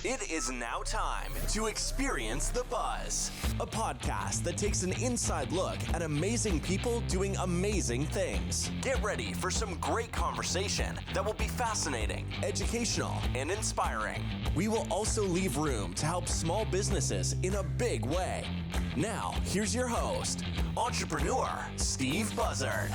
It is now time to experience the buzz, a podcast that takes an inside look at amazing people doing amazing things. Get ready for some great conversation that will be fascinating, educational, and inspiring. We will also leave room to help small businesses in a big way. Now, here's your host, entrepreneur Steve Buzzard.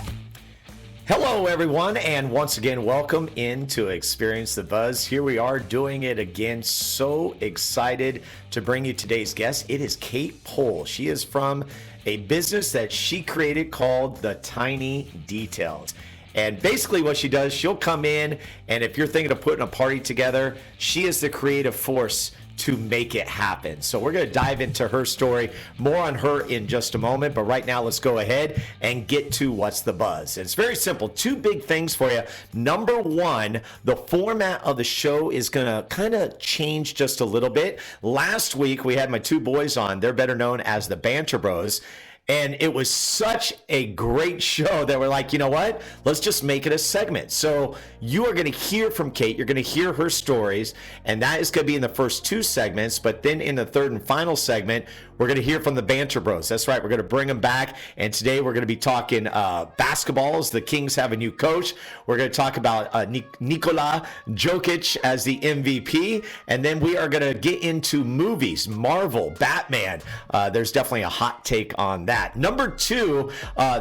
Hello, everyone, and once again, welcome into Experience the Buzz. Here we are doing it again. So excited to bring you today's guest. It is Kate Pohl. She is from a business that she created called The Tiny Details. And basically what she does, she'll come in, and if you're thinking of putting a party together, she is the creative force to make it happen. So we're going to dive into her story, more on her in just a moment. But right now, let's go ahead and get to what's the buzz. It's very simple. Two big things for you. Number one, the format of the show is going to kind of change just a little bit. Last week, we had my two boys on. They're better known as the BANTER Bros. And it was such a great show that we're like, you know what? Let's just make it a segment. So you are going to hear from Kate. You're going to hear her stories. And that is going to be in the first two segments. But then in the third and final segment, we're going to hear from the BANTER Bros. That's right. We're going to bring them back. And today we're going to be talking basketball as the Kings have a new coach. We're going to talk about Nikola Jokić as the MVP. And then we are going to get into movies, Marvel, Batman. There's definitely a hot take on that. Number two,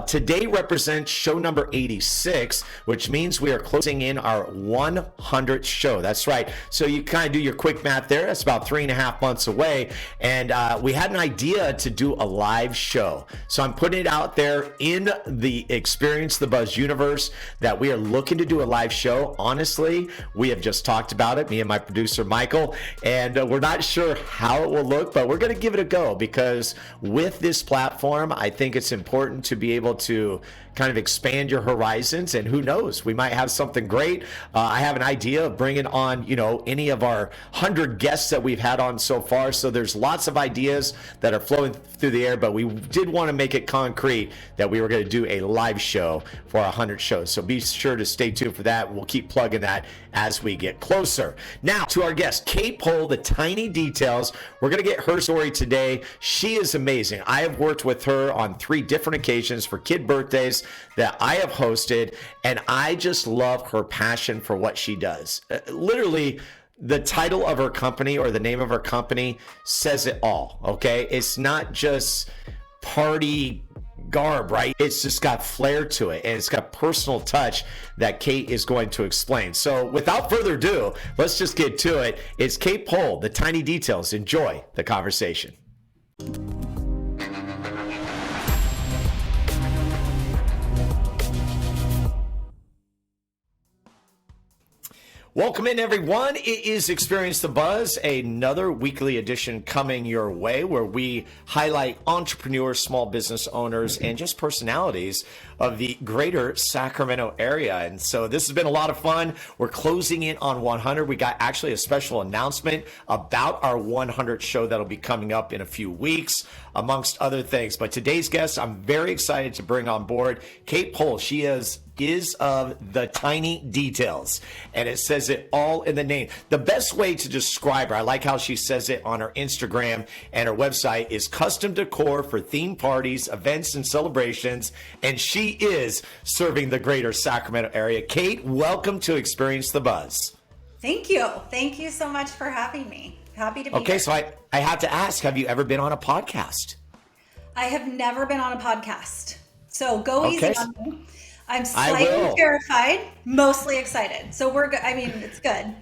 today represents show number 86, which means we are closing in our 100th show. That's right. So you kind of do your quick math there. That's about 3.5 months away. And we had an idea to do a live show. So I'm putting it out there in the Experience the Buzz universe that we are looking to do a live show. Honestly, we have just talked about it, me and my producer, Michael, and we're not sure how it will look, but we're going to give it a go because with this platform, I think it's important to be able to kind of expand your horizons, and who knows, we might have something great. I have an idea of bringing on, any of our 100 guests that we've had on so far. So there's lots of ideas that are flowing through the air, but we did want to make it concrete that we were going to do a live show for our 100 shows. So be sure to stay tuned for that. We'll keep plugging that as we get closer. Now to our guest, Kate Pohl, The Tiny Details. We're going to get her story today. She is amazing. I have worked with her on 3 different occasions for kid birthdays that I have hosted, and I just love her passion for what she does. Literally, the title of her company or the name of her company says it all, okay? It's not just party garb, right? It's just got flair to it, and it's got a personal touch that Kate is going to explain. So without further ado, let's just get to it. It's Kate Pohl, The Tiny Details. Enjoy the conversation. Welcome in, everyone. It is Experience the Buzz, another weekly edition coming your way where we highlight entrepreneurs, small business owners, and just personalities of the greater Sacramento area. And so this has been a lot of fun. We're closing in on 100. We got actually a special announcement about our 100th show that'll be coming up in a few weeks, amongst other things. But today's guest, I'm very excited to bring on board Kate Pohl. She is of The Tiny Details, and it says it all in the name. The best way to describe her, I like how she says it on her Instagram and her website, is custom decor for theme parties, events, and celebrations, and she is serving the greater Sacramento area. Kate, welcome to Experience the Buzz. Thank you. Thank you so much for having me. Happy to be here. Okay, so I have to ask, have you ever been on a podcast? I have never been on a podcast, so go easy on me. I'm slightly terrified, mostly excited. So we're good. I mean, it's good.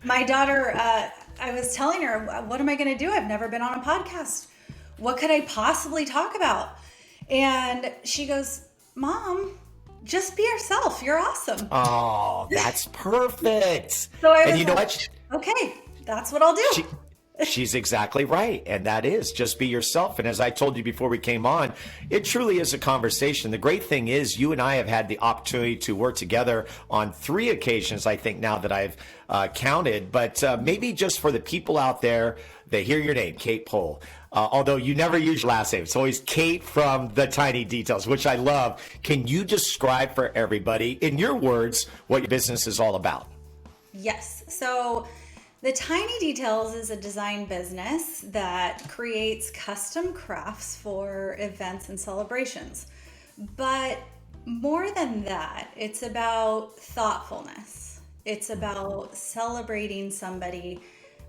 My daughter, I was telling her, what am I going to do? I've never been on a podcast. What could I possibly talk about? And she goes, Mom, just be yourself. You're awesome. Oh, that's perfect. So I was and you know what? Okay, that's what I'll do. She's exactly right. And that is just be yourself. And as I told you before we came on, it truly is a conversation. The great thing is you and I have had the opportunity to work together on 3 occasions, I think now that I've counted, but maybe just for the people out there that hear your name, Kate Pohl. Although you never use your last name. It's always Kate from The Tiny Details, which I love. Can you describe for everybody, in your words, what your business is all about? Yes. So The Tiny Details is a design business that creates custom crafts for events and celebrations. But more than that, it's about thoughtfulness. It's about celebrating somebody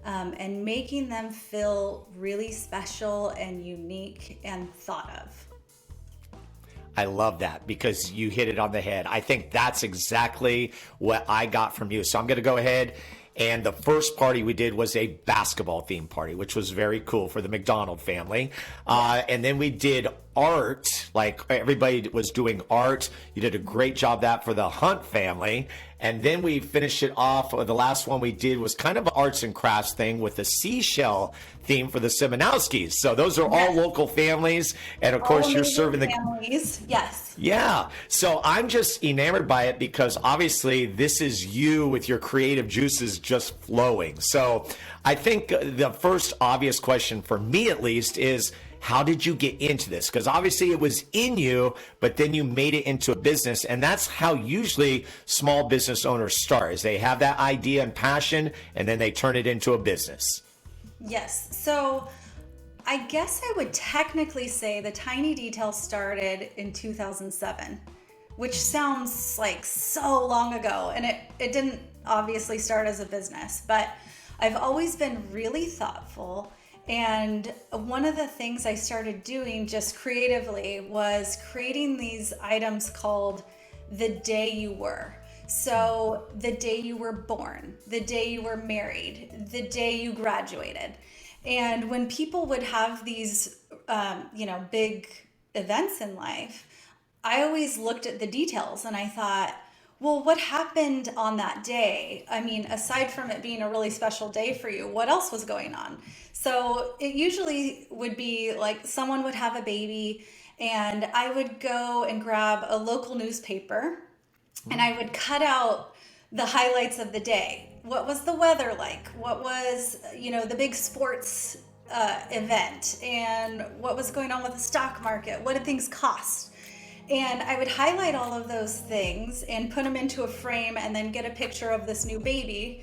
and making them feel really special and unique and thought of. I love that because you hit it on the head. I think that's exactly what I got from you. So I'm going to go ahead. And the first party we did was a basketball themed party, which was very cool for the McDonald family. And then we did art, like everybody was doing art. You did a great job that for the Hunt family. And then we finished it off. The last one we did was kind of an arts and crafts thing with a seashell theme for the Simonowskis. So those are all local families. And of course, you're serving the families. Yes. Yeah. So I'm just enamored by it because obviously this is you with your creative juices just flowing. So I think the first obvious question for me, at least, is how did you get into this? Because obviously it was in you, but then you made it into a business. And that's how usually small business owners start, is they have that idea and passion, and then they turn it into a business. Yes. So I guess I would technically say the Tiny Details started in 2007, which sounds like so long ago. And it didn't obviously start as a business, but I've always been really thoughtful. And one of the things I started doing just creatively was creating these items called the day you were. So the day you were born, the day you were married, the day you graduated. And when people would have these, big events in life, I always looked at the details and I thought, well, what happened on that day? I mean, aside from it being a really special day for you, what else was going on? So it usually would be like someone would have a baby and I would go and grab a local newspaper and I would cut out the highlights of the day. What was the weather like? What was, the big sports event? And what was going on with the stock market? What did things cost? And I would highlight all of those things and put them into a frame and then get a picture of this new baby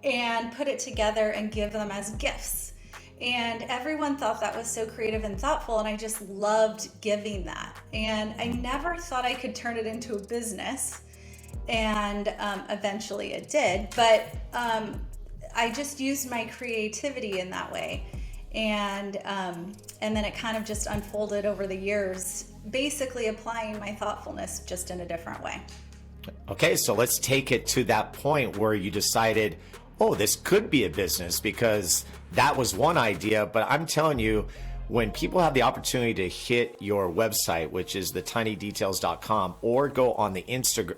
and put it together and give them as gifts. And everyone thought that was so creative and thoughtful, and I just loved giving that. And I never thought I could turn it into a business, and eventually it did. But I just used my creativity in that way. And then it kind of just unfolded over the years, basically applying my thoughtfulness just in a different way. Okay, so let's take it to that point where you decided, oh, this could be a business, because that was one idea. But I'm telling you, when people have the opportunity to hit your website, which is thetiny.details.com, or go on the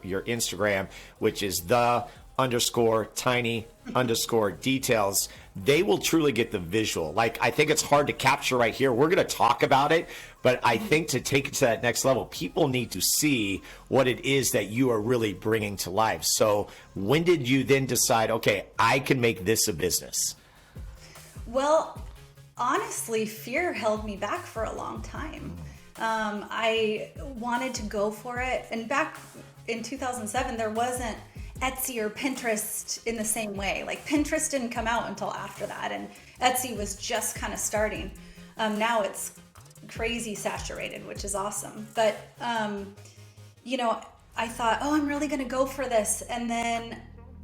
your Instagram, which is _tiny_details, they will truly get the visual. Like, I think it's hard to capture right here. We're going to talk about it, but I think to take it to that next level, people need to see what it is that you are really bringing to life. So when did you then decide, okay, I can make this a business? Well, honestly, fear held me back for a long time. I wanted to go for it. And back in 2007, there wasn't Etsy or Pinterest in the same way. Like, Pinterest didn't come out until after that, and Etsy was just kind of starting. Now it's crazy saturated, which is awesome. But, I thought, oh, I'm really going to go for this. And then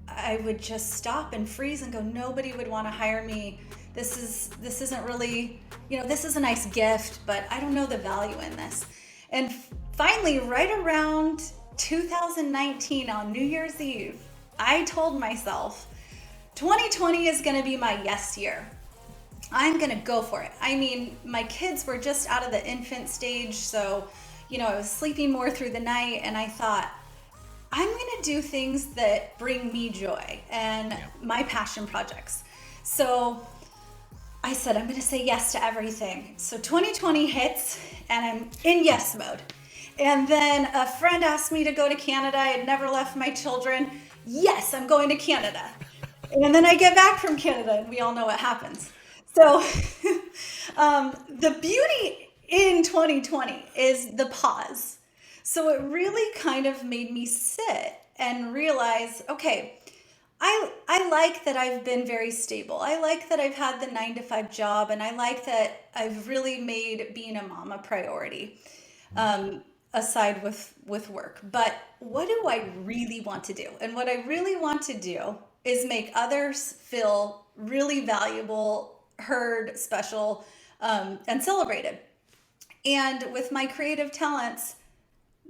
I would just stop and freeze and go, nobody would want to hire me. This isn't really, this is a nice gift, but I don't know the value in this. And finally, right around 2019 on New Year's Eve, I told myself 2020 is going to be my yes year. I'm going to go for it. I mean, my kids were just out of the infant stage, so, I was sleeping more through the night, and I thought, I'm going to do things that bring me joy and my passion projects. So I said, I'm going to say yes to everything. So 2020 hits, and I'm in yes mode. And then a friend asked me to go to Canada. I had never left my children. Yes, I'm going to Canada. And then I get back from Canada, and we all know what happens. So the beauty in 2020 is the pause. So it really kind of made me sit and realize, okay, I like that I've been very stable. I like that I've had the 9 to 5 job, and I like that I've really made being a mom a priority, aside with work. But what do I really want to do? And what I really want to do is make others feel really valuable, heard, special, and celebrated. And with my creative talents,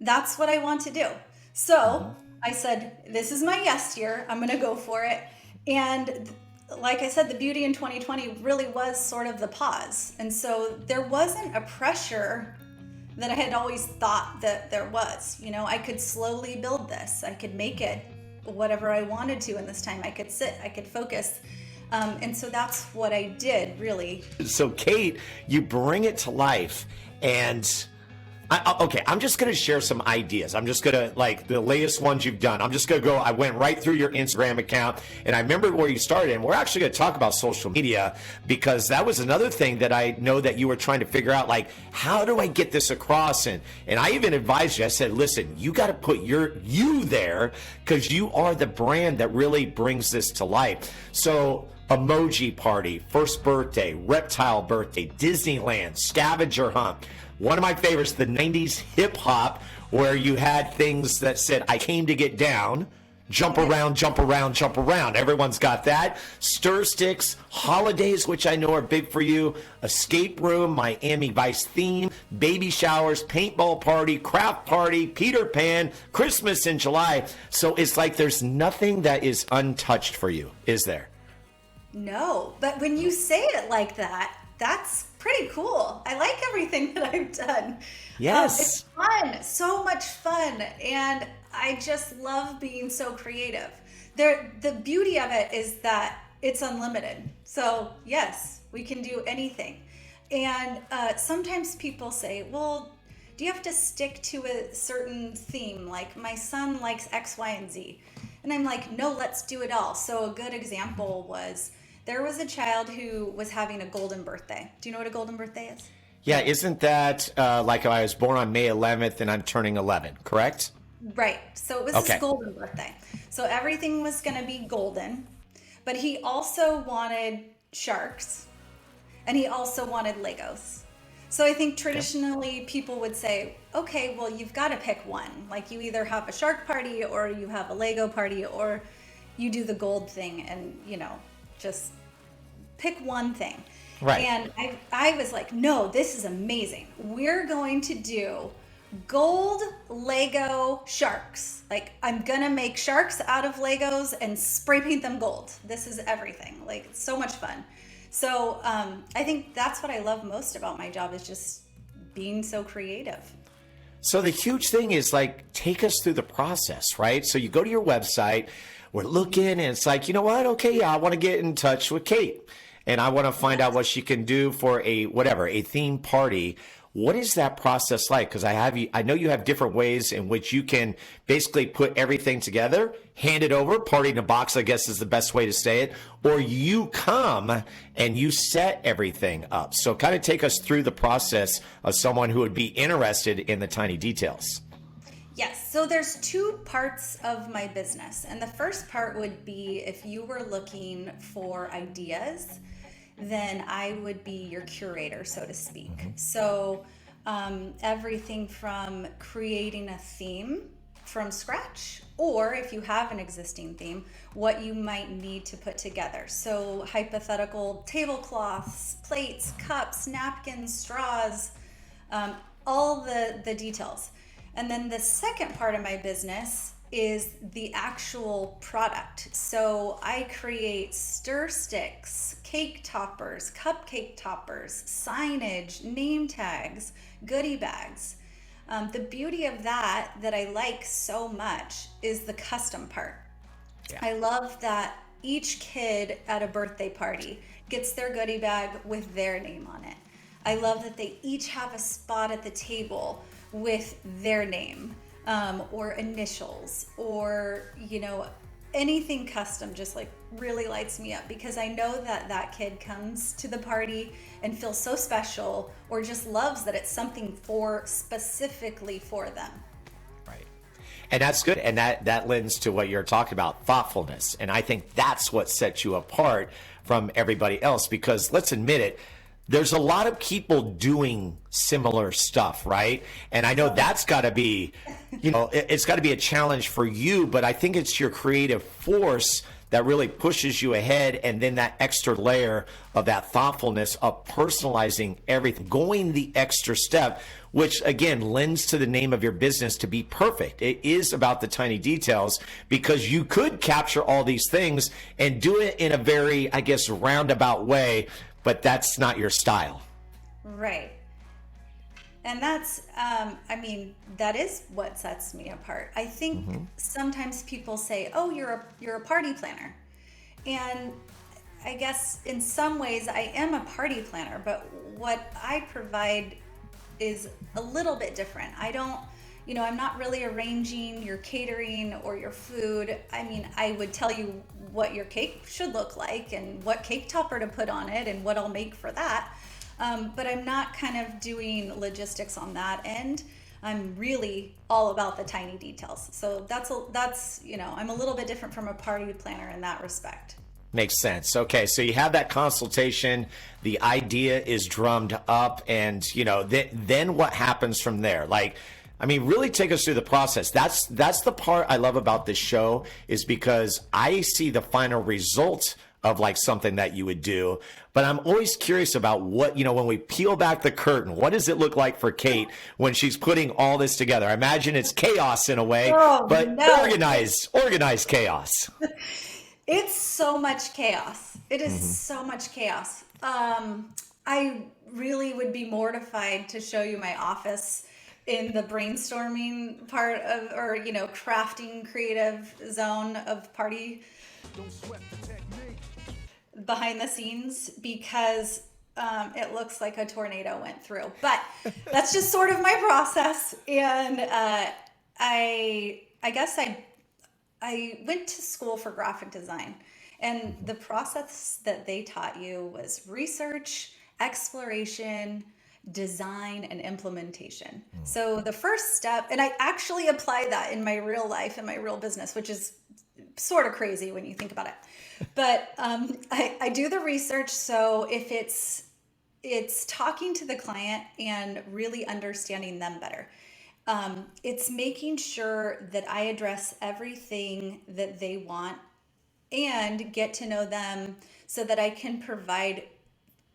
that's what I want to do. So I said, this is my yes year. I'm going to go for it. And like I said, the beauty in 2020 really was sort of the pause. And so there wasn't a pressure that I had always thought that there was. You know, I could slowly build this. I could make it whatever I wanted to in this time. I could sit, I could focus. And so that's what I did, really. So Kate, you bring it to life, and I'm just going to share some ideas. I'm just going to, like, the latest ones you've done. I'm just going to go, I went right through your Instagram account, and I remember where you started, and we're actually going to talk about social media, because that was another thing that I know that you were trying to figure out, like, how do I get this across? And I even advised you, I said, listen, you got to put you there, because you are the brand that really brings this to life. So emoji party, first birthday, reptile birthday, Disneyland, scavenger hunt. One of my favorites, the 90s hip hop, where you had things that said, I came to get down, jump around, jump around, jump around. Everyone's got that. Stir sticks, holidays, which I know are big for you, escape room, Miami Vice theme, baby showers, paintball party, craft party, Peter Pan, Christmas in July. So it's like there's nothing that is untouched for you, is there? No, but when you say it like that, that's pretty cool. I like everything that I've done. Yes. It's fun, so much fun. And I just love being so creative. The beauty of it is that it's unlimited. So yes, we can do anything. And sometimes people say, well, do you have to stick to a certain theme? Like, my son likes X, Y, and Z. And I'm like, no, let's do it all. So a good example was, there was a child who was having a golden birthday. Do you know what a golden birthday is? Yeah, isn't that like I was born on May 11th and I'm turning 11, correct? Right. So it was his golden birthday. So everything was going to be golden, but he also wanted sharks, and he also wanted Legos. So I think traditionally people would say, okay, well, you've got to pick one. Like, you either have a shark party, or you have a Lego party, or you do the gold thing, and, you know, just pick one thing. Right. And I was like, no, this is amazing. We're going to do gold Lego sharks. Like, I'm gonna make sharks out of Legos and spray paint them gold. This is everything. Like, it's so much fun. So I think that's what I love most about my job, is just being so creative. So the huge thing is, like, take us through the process, right? So you go to your website, we're looking, and it's like, you know what? Okay, yeah, I want to get in touch with Kate, and I want to find out what she can do for a theme party. What is that process like? Because I know you have different ways in which you can basically put everything together, hand it over, party in a box, I guess is the best way to say it, or you come and you set everything up. So kind of take us through the process of someone who would be interested in the tiny details. Yes, so there's two parts of my business. And the first part would be, if you were looking for ideas, then I would be your curator, so to speak. So everything from creating a theme from scratch, or if you have an existing theme, what you might need to put together. So hypothetical tablecloths, plates, cups, napkins, straws, all the details. And then the second part of my business is the actual product. So I create stir sticks, cake toppers, cupcake toppers, signage, name tags, goodie bags. The beauty of that I like so much is the custom part. Yeah. I love that each kid at a birthday party gets their goodie bag with their name on it. I love that they each have a spot at the table with their name, or initials, or, you know, anything custom just like really lights me up, because I know that kid comes to the party and feels so special, or just loves that it's something specifically for them. Right. And that's good. And that lends to what you're talking about, thoughtfulness. And I think that's what sets you apart from everybody else, because let's admit it, there's a lot of people doing similar stuff, right? And I know that's got to be, it's got to be a challenge for you, but I think it's your creative force that really pushes you ahead, and then that extra layer of that thoughtfulness of personalizing everything, going the extra step, which again lends to the name of your business to be perfect. It is about the tiny details, because you could capture all these things and do it in a very, I guess, roundabout way, but that's not your style. Right. And that's, that is what sets me apart. I think sometimes people say, oh, you're a party planner. And I guess in some ways I am a party planner, but what I provide is a little bit different. I don't, I'm not really arranging your catering or your food. I mean, I would tell you what your cake should look like and what cake topper to put on it and what I'll make for that. But I'm not kind of doing logistics on that end. I'm really all about the tiny details. So that's I'm a little bit different from a party planner in that respect. Makes sense. Okay, so you have that consultation, the idea is drummed up, and then what happens from there? Really take us through the process. That's the part I love about this show, is because I see the final result of something that you would do. But I'm always curious about what, when we peel back the curtain, what does it look like for Kate when she's putting all this together? I imagine it's chaos in a way, but no. organized chaos. It's so much chaos. It is so much chaos. I really would be mortified to show you my office in the brainstorming part of, or, crafting creative zone of party. Don't sweat the technique. Behind the scenes, because it looks like a tornado went through. But that's just sort of my process. And I guess I went to school for graphic design, and the process that they taught you was research, exploration, design, and implementation. So the first step, and I actually apply that in my real life, in my real business, which is sort of crazy when you think about it. But I do the research. So if it's talking to the client and really understanding them better, it's making sure that I address everything that they want and get to know them so that I can provide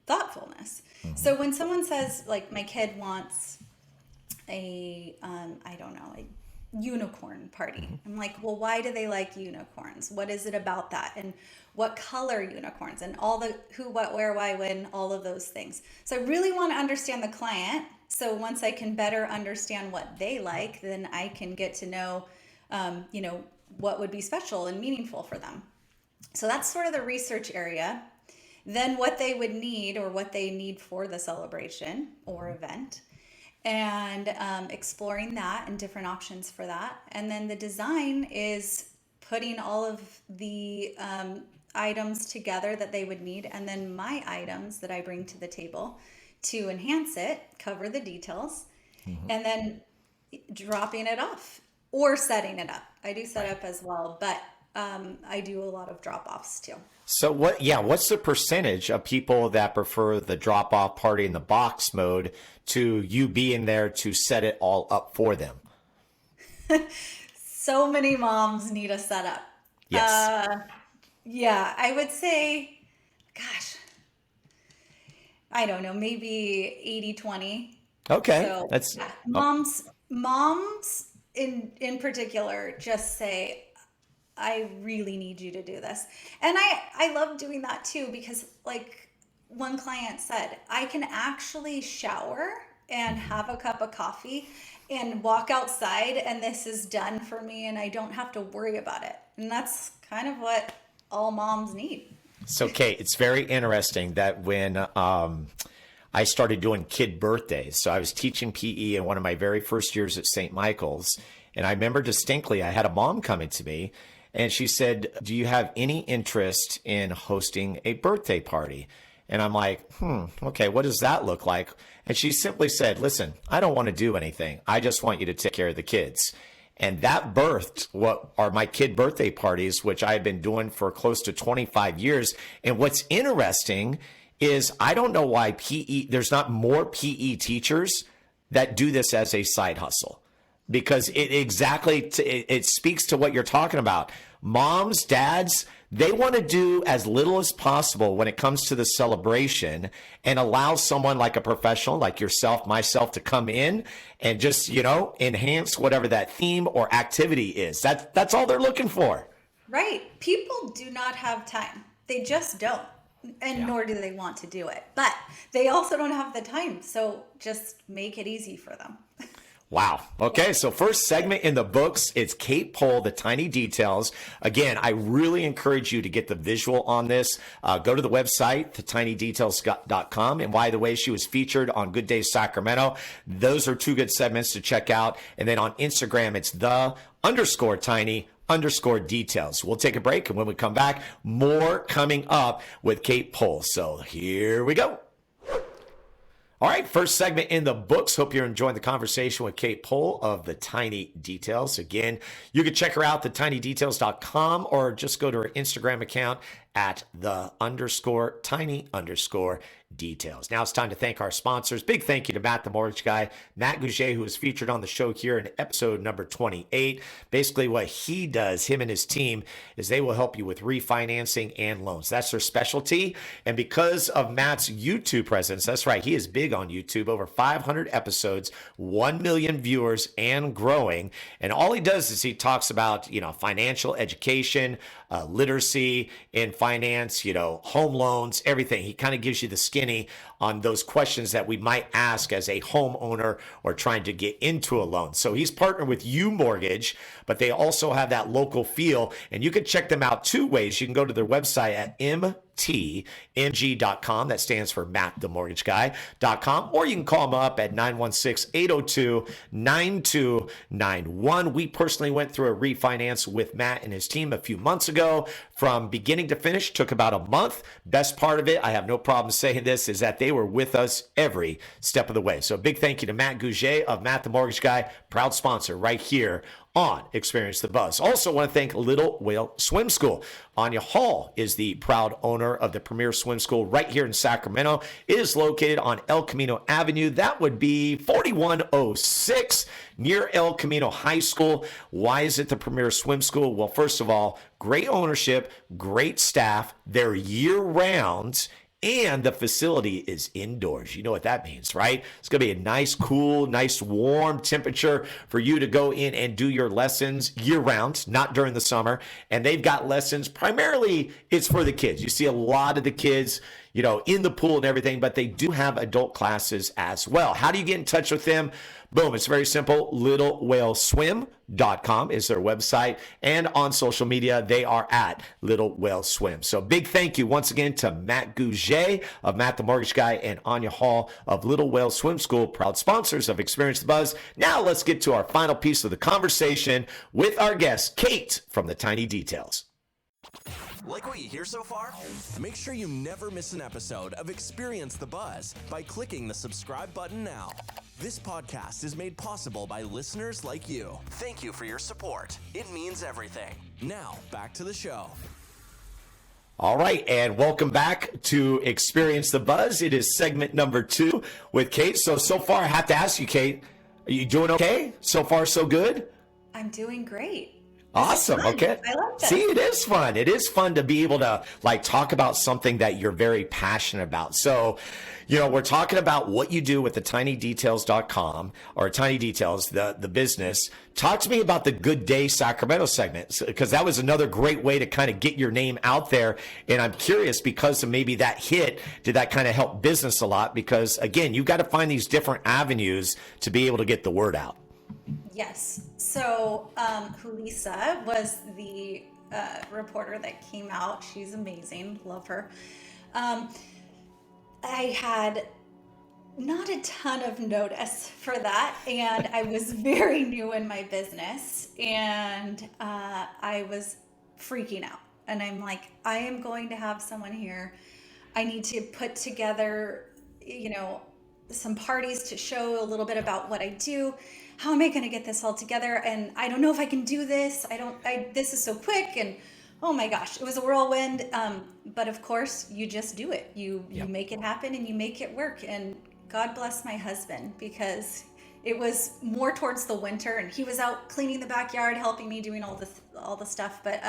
thoughtfulness. So when someone says, my kid wants a unicorn party. I'm like, well, why do they like unicorns? What is it about that? And what color unicorns? And all the who, what, where, why, when, all of those things. So I really want to understand the client. So once I can better understand what they like, then I can get to know, what would be special and meaningful for them. So that's sort of the research area. Then what they would need, or what they need for the celebration or event, and exploring that and different options for that. And then the design is putting all of the items together that they would need, and then my items that I bring to the table to enhance it, cover the details, and then dropping it off or setting it up. I do set up as well, but I do a lot of drop-offs too. So what's the percentage of people that prefer the drop-off party in the box mode to you being there to set it all up for them? So many moms need a setup. Yes. Yeah, I would say, gosh, I don't know, maybe 80-20. Okay. So, that's yeah. Moms in particular just say, I really need you to do this. And I love doing that too, because one client said, I can actually shower and have a cup of coffee and walk outside, and this is done for me, and I don't have to worry about it. And that's kind of what all moms need. So, Kate, it's very interesting that when I started doing kid birthdays, so I was teaching PE in one of my very first years at St. Michael's, and I remember distinctly I had a mom coming to me, and she said, do you have any interest in hosting a birthday party? And I'm like, okay, what does that look like? And she simply said, listen, I don't want to do anything. I just want you to take care of the kids. And that birthed what are my kid birthday parties, which I've been doing for close to 25 years. And what's interesting is I don't know why there's not more PE teachers that do this as a side hustle, because it speaks to what you're talking about. Moms, dads, they want to do as little as possible when it comes to the celebration and allow someone like a professional like yourself, myself, to come in and just, enhance whatever that theme or activity is. That's all they're looking for. Right. People do not have time. They just don't. And nor do they want to do it. But they also don't have the time. So just make it easy for them. Wow. Okay. So first segment in the books, it's Kate Pohl, The Tiny Details. Again, I really encourage you to get the visual on this. Go to the website, thetинydetails.com. And by the way, she was featured on Good Day Sacramento. Those are 2 good segments to check out. And then on Instagram, it's _tiny_details. We'll take a break. And when we come back, more coming up with Kate Pohl. So here we go. All right, first segment in the books. Hope you're enjoying the conversation with Kate Pohl of The Tiny Details. Again, you can check her out, thetинydetails.com, or just go to her Instagram account at _tiny_details. Now it's time to thank our sponsors. Big thank you to Matt, the mortgage guy, Matt Gouget, who was featured on the show here in episode number 28. Basically what he does, him and his team, is they will help you with refinancing and loans. That's their specialty. And because of Matt's YouTube presence, that's right, he is big on YouTube, over 500 episodes, 1 million viewers and growing. And all he does is he talks about, financial education, literacy in finance, home loans, everything. He kind of gives you the skinny on those questions that we might ask as a homeowner or trying to get into a loan. So he's partnered with U Mortgage, but they also have that local feel. And you can check them out 2 ways. You can go to their website at mtmg.com. That stands for Matt, the mortgage guy.com. Or you can call them up at 916-802-9291. We personally went through a refinance with Matt and his team a few months ago. From beginning to finish, took about a month. Best part of it, I have no problem saying this, is that they were with us every step of the way. So a big thank you to Matt Gouget of Matt, the mortgage guy, proud sponsor right here on Experience the Buzz. Also want to thank Little Whale Swim School. Anya Hall is the proud owner of the premier swim school right here in Sacramento. It is located on El Camino Avenue. That would be 4106 near El Camino High School. Why is it the premier swim school? Well, first of all, great ownership, great staff. They're year-round. And the facility is indoors. You know what that means, right? It's going to be a nice, cool, nice, warm temperature for you to go in and do your lessons year-round, not during the summer. And they've got lessons. Primarily, it's for the kids. You see a lot of the kids, in the pool and everything, but they do have adult classes as well. How do you get in touch with them? Boom, it's very simple. LittleWhaleSwim.com is their website. And on social media, they are at Little Whale Swim. So big thank you once again to Matt Gouget of Matt the Mortgage Guy and Anya Hall of Little Whale Swim School, proud sponsors of Experience the Buzz. Now let's get to our final piece of the conversation with our guest, Kate from The Tiny Details. Like what you hear so far? Make sure you never miss an episode of Experience the Buzz by clicking the subscribe button now. This podcast is made possible by listeners like you. Thank you for your support. It means everything. Now, back to the show. All right, and welcome back to Experience the Buzz. It is segment number 2 with Kate. So far, I have to ask you, Kate, are you doing okay? So far, so good? I'm doing great. Awesome. Okay. I love this. See, it is fun. It is fun to be able to talk about something that you're very passionate about. So, we're talking about what you do with the tinydetails.com or Tiny Details, the business. Talk to me about the Good Day Sacramento segment, because that was another great way to kind of get your name out there. And I'm curious, because of maybe that hit, did that kind of help business a lot? Because again, you've got to find these different avenues to be able to get the word out. Yes. So Lisa was the reporter that came out. She's amazing. Love her. I had not a ton of notice for that. And I was very new in my business. And I was freaking out. And I'm like, I am going to have someone here. I need to put together, some parties to show a little bit about what I do. How am I going to get this all together? And I don't know if I can do this. This is so quick. And oh my gosh, it was a whirlwind. But of course, you just do it. You make it happen and you make it work. And God bless my husband, because it was more towards the winter and he was out cleaning the backyard, helping me doing all the stuff. But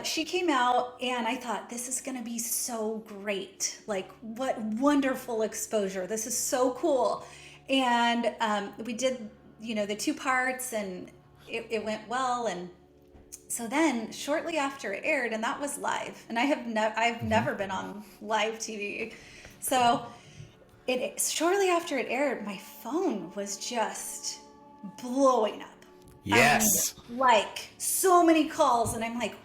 she came out and I thought, this is going to be so great. Like, what wonderful exposure. This is so cool. And we did, the 2 parts, and it went well. And so then shortly after it aired, and that was live, and I've never been on live TV. So shortly after it aired, my phone was just blowing up. Yes. I mean, like, so many calls, and I'm like,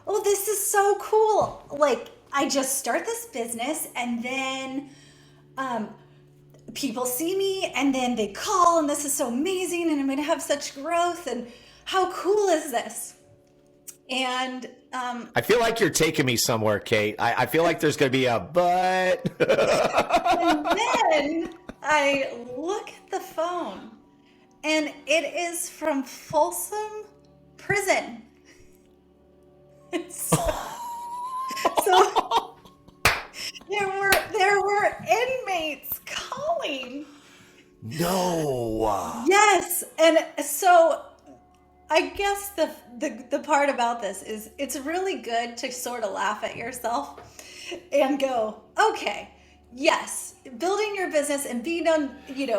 oh, this is so cool. Like, I just start this business, and then people see me, and then they call, and this is so amazing, and I'm going to have such growth, and how cool is this? And I feel like you're taking me somewhere, Kate. I feel like there's going to be a but. And then I look at the phone, and it is from Folsom Prison. So there were inmates calling. No. Yes, and so I guess the part about this is it's really good to sort of laugh at yourself and go, okay, yes, building your business and being on,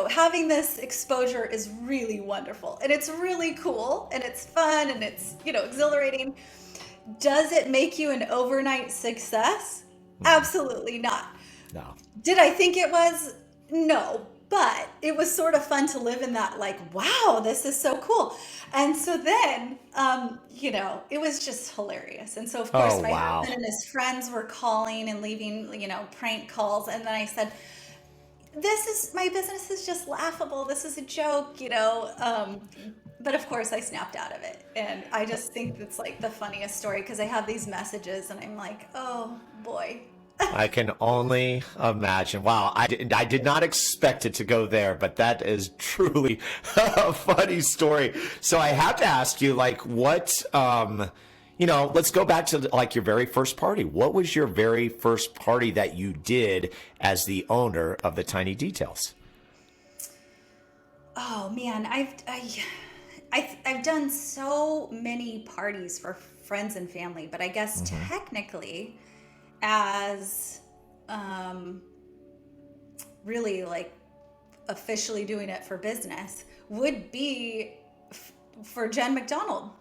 having this exposure is really wonderful, and it's really cool, and it's fun, and it's, exhilarating. Does it make you an overnight success? Absolutely not. No. Did I think it was? No. But it was sort of fun to live in that, like, wow, this is so cool. And so then, it was just hilarious. And so, of course, my husband and his friends were calling and leaving, prank calls. And then I said, my business is just laughable. This is a joke, But of course, I snapped out of it. And I just think it's like the funniest story, because I have these messages and I'm like, oh, boy. I can only imagine. Wow, I did not expect it to go there, but that is truly a funny story. So I have to ask you, like, what, let's go back to like your very first party. What was your very first party that you did as the owner of the Tiny Details? Oh man, I've done so many parties for friends and family, but I guess technically, as really like officially doing it for business, would be for Jen McDonald.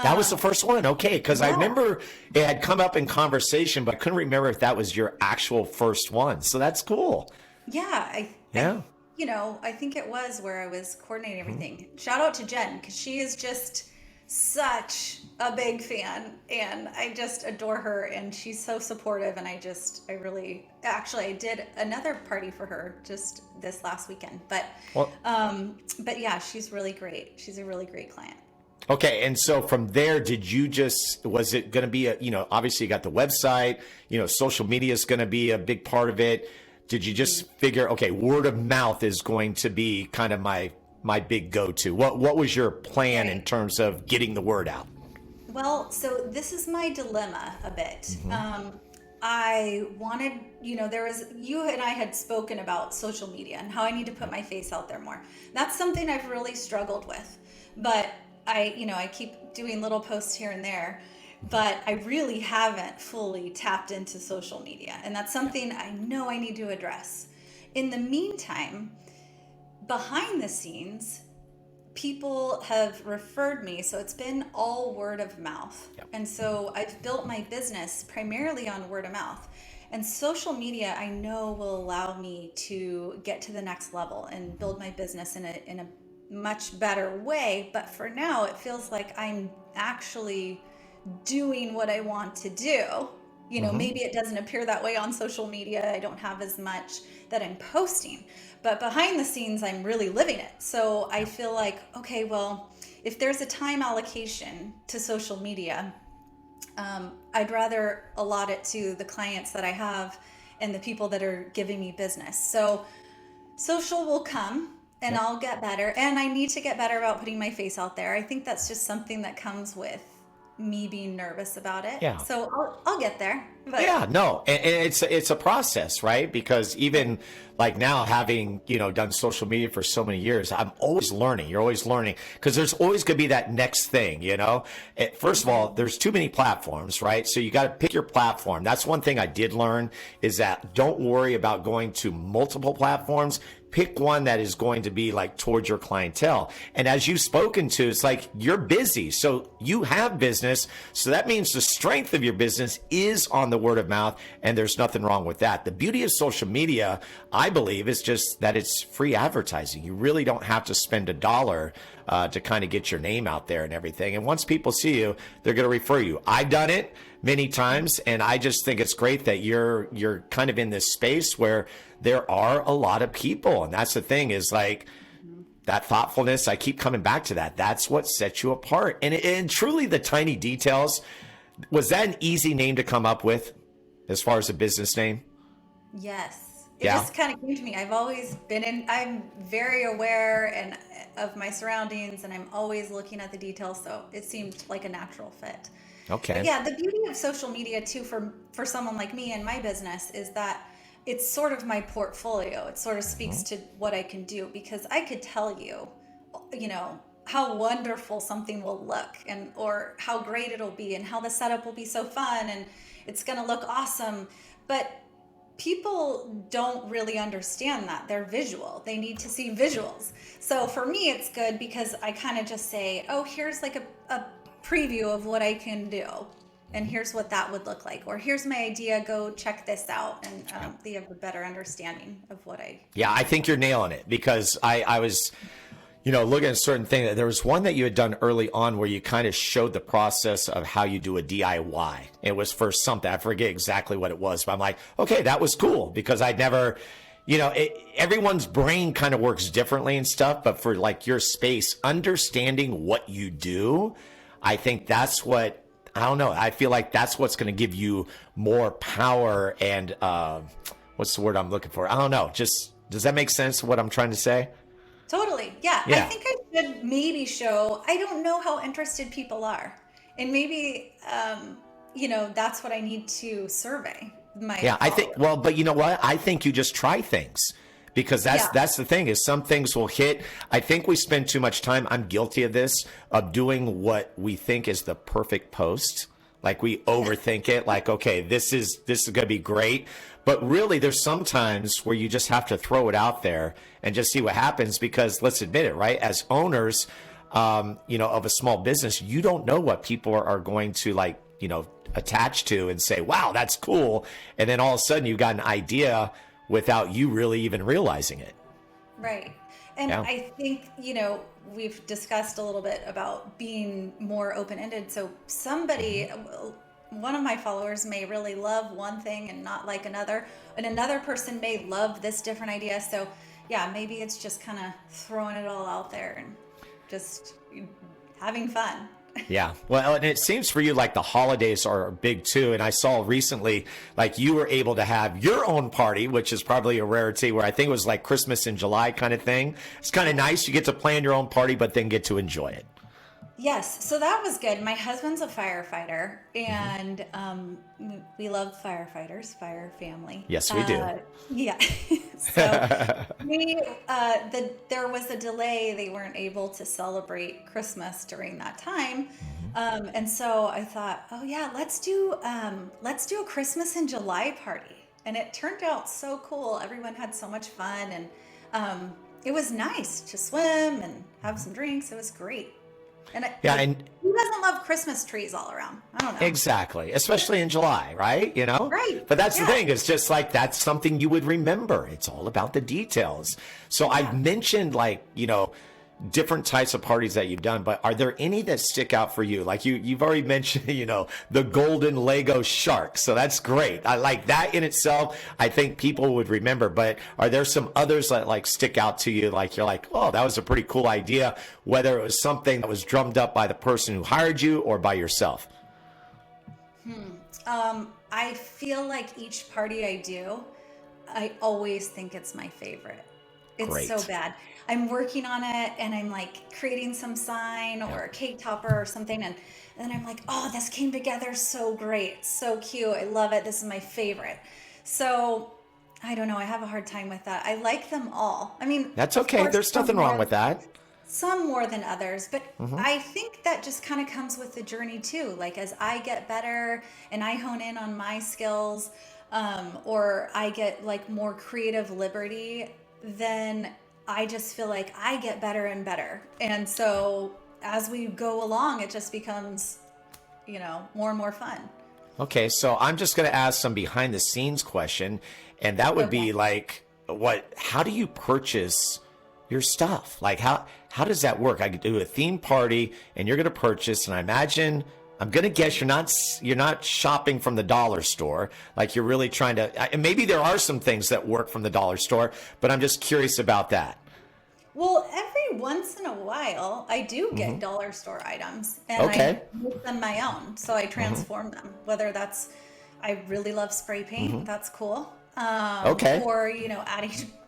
That was the first one, okay? Because I remember it had come up in conversation, but I couldn't remember if that was your actual first one. So that's cool. Yeah, I think it was, where I was coordinating everything. Shout out to Jen, because she is just such a big fan, and I just adore her, and she's so supportive, and I did another party for her just this last weekend, but yeah, she's really great. She's a really great client. Okay, and so from there, was it going to be obviously you got the website, social media is going to be a big part of it. Did you just figure, okay, word of mouth is going to be kind of my big go-to? What was your plan in terms of getting the word out? Well, so this is my dilemma a bit. I wanted, you and I had spoken about social media and how I need to put my face out there more. That's something I've really struggled with, but I keep doing little posts here and there, but I really haven't fully tapped into social media. And that's something I know I need to address. In the meantime, behind the scenes, people have referred me. So it's been all word of mouth. Yep. And so I've built my business primarily on word of mouth. And social media, I know, will allow me to get to the next level and build my business in a much better way. But for now, it feels like I'm actually doing what I want to do. Maybe it doesn't appear that way on social media. I don't have as much that I'm posting, but behind the scenes, I'm really living it. So I feel like, okay, well, if there's a time allocation to social media, I'd rather allot it to the clients that I have and the people that are giving me business. So social will come and I'll get better. And I need to get better about putting my face out there. I think that's just something that comes with me being nervous about it. Yeah. So I'll get there. But Yeah, no, and it's a process, right? Because even like now, having done social media for so many years, I'm always learning. You're always learning because there's always going to be that next thing. First of all, there's too many platforms, right? So you got to pick your platform. That's one thing I did learn is that don't worry about going to multiple platforms. Pick one that is going to be like towards your clientele. And as you've spoken to, it's like you're busy. So you have business. So that means the strength of your business is on the word of mouth. And there's nothing wrong with that. The beauty of social media, I believe, is just that it's free advertising. You really don't have to spend $1 to kind of get your name out there and everything. And once people see you, they're going to refer you. I've done it many times. And I just think it's great that you're kind of in this space where there are a lot of people. And that's the thing is like that thoughtfulness. I keep coming back to that. That's what sets you apart. And truly the tiny details. Was that an easy name to come up with as far as a business name? Yes. It just kind of came to me. I've always I'm very aware of my surroundings and I'm always looking at the details. So it seemed like a natural fit. Okay. But yeah. The beauty of social media too, for someone like me in my business is that it's sort of my portfolio. It sort of speaks to what I can do because I could tell you, how wonderful something will look or how great it'll be and how the setup will be so fun and it's going to look awesome. But people don't really understand that. They're visual. They need to see visuals. So for me, it's good because I kind of just say, oh, here's like a preview of what I can do. And here's what that would look like. Or here's my idea, go check this out. And they have a better understanding of what Yeah, I think you're nailing it because I was, looking at a certain thing. There was one that you had done early on where you kind of showed the process of how you do a DIY. It was for something. I forget exactly what it was, but I'm like, okay, that was cool because I'd never, everyone's brain kind of works differently and stuff. But for like your space, understanding what you do, I think that's what, I don't know. I feel like that's what's going to give you more power and what's the word I'm looking for? I don't know. Just does that make sense? What I'm trying to say? Totally. Yeah. I think I should maybe show. I don't know how interested people are, and maybe that's what I need to survey. I think. Well, but you know what? I think you just try things. Because that's the thing is some things will hit. I think we spend too much time. I'm guilty of this, of doing what we think is the perfect post. Like we overthink it. Like, okay, this is going to be great. But really, there's sometimes where you just have to throw it out there and just see what happens. Because let's admit it, right? As owners, of a small business, you don't know what people are going to attach to and say, wow, that's cool. And then all of a sudden you've got an idea without you really even realizing it. Right. And I think, we've discussed a little bit about being more open-ended. So one of my followers may really love one thing and not like another, and another person may love this different idea. So yeah, maybe it's just kind of throwing it all out there and just having fun. Yeah. Well, and it seems for you like the holidays are big too. And I saw recently, like you were able to have your own party, which is probably a rarity where I think it was like Christmas in July kind of thing. It's kind of nice. You get to plan your own party, but then get to enjoy it. Yes. So that was good. My husband's a firefighter and we love firefighters, fire family. Yes, we do. Yeah. So there was a delay. They weren't able to celebrate Christmas during that time. And so I thought, oh yeah, let's do a Christmas in July party. And it turned out so cool. Everyone had so much fun and it was nice to swim and have some drinks. It was great. And who doesn't love Christmas trees all around? I don't know. Exactly. Especially in July, right? Right. But that's the thing. It's just like, that's something you would remember. It's all about the details. So I've mentioned different types of parties that you've done, but are there any that stick out for you? Like you've already mentioned, the golden Lego shark. So that's great. I like that in itself. I think people would remember, but are there some others that stick out to you? Like you're like, oh, that was a pretty cool idea. Whether it was something that was drummed up by the person who hired you or by yourself. I feel like each party I do, I always think it's my favorite. It's so Great. bad. I'm working on it and I'm like creating some sign or a cake topper or something. And then I'm like, oh, this came together so great. So cute. I love it. This is my favorite. So I don't know. I have a hard time with that. I like them all. I mean, That's of okay. course, There's nothing wrong with that. some more than others, but I think that just kind of comes with the journey too. Like as I get better and I hone in on my skills, or I get like more creative liberty, then I just feel like I get better and better. And so as we go along, it just becomes, more and more fun. Okay, so I'm just going to ask some behind the scenes question, and that would be Okay. like, how do you purchase your stuff? Like, how does that work? I could do a theme party, and you're going to purchase, and I'm going to guess you're not shopping from the dollar store. Like you're really trying to, and maybe there are some things that work from the dollar store, but I'm just curious about that. Well, every once in a while, I do get dollar store items and I Okay. make them my own. So I transform them, whether that's, I really love spray paint. That's cool. Okay. Or,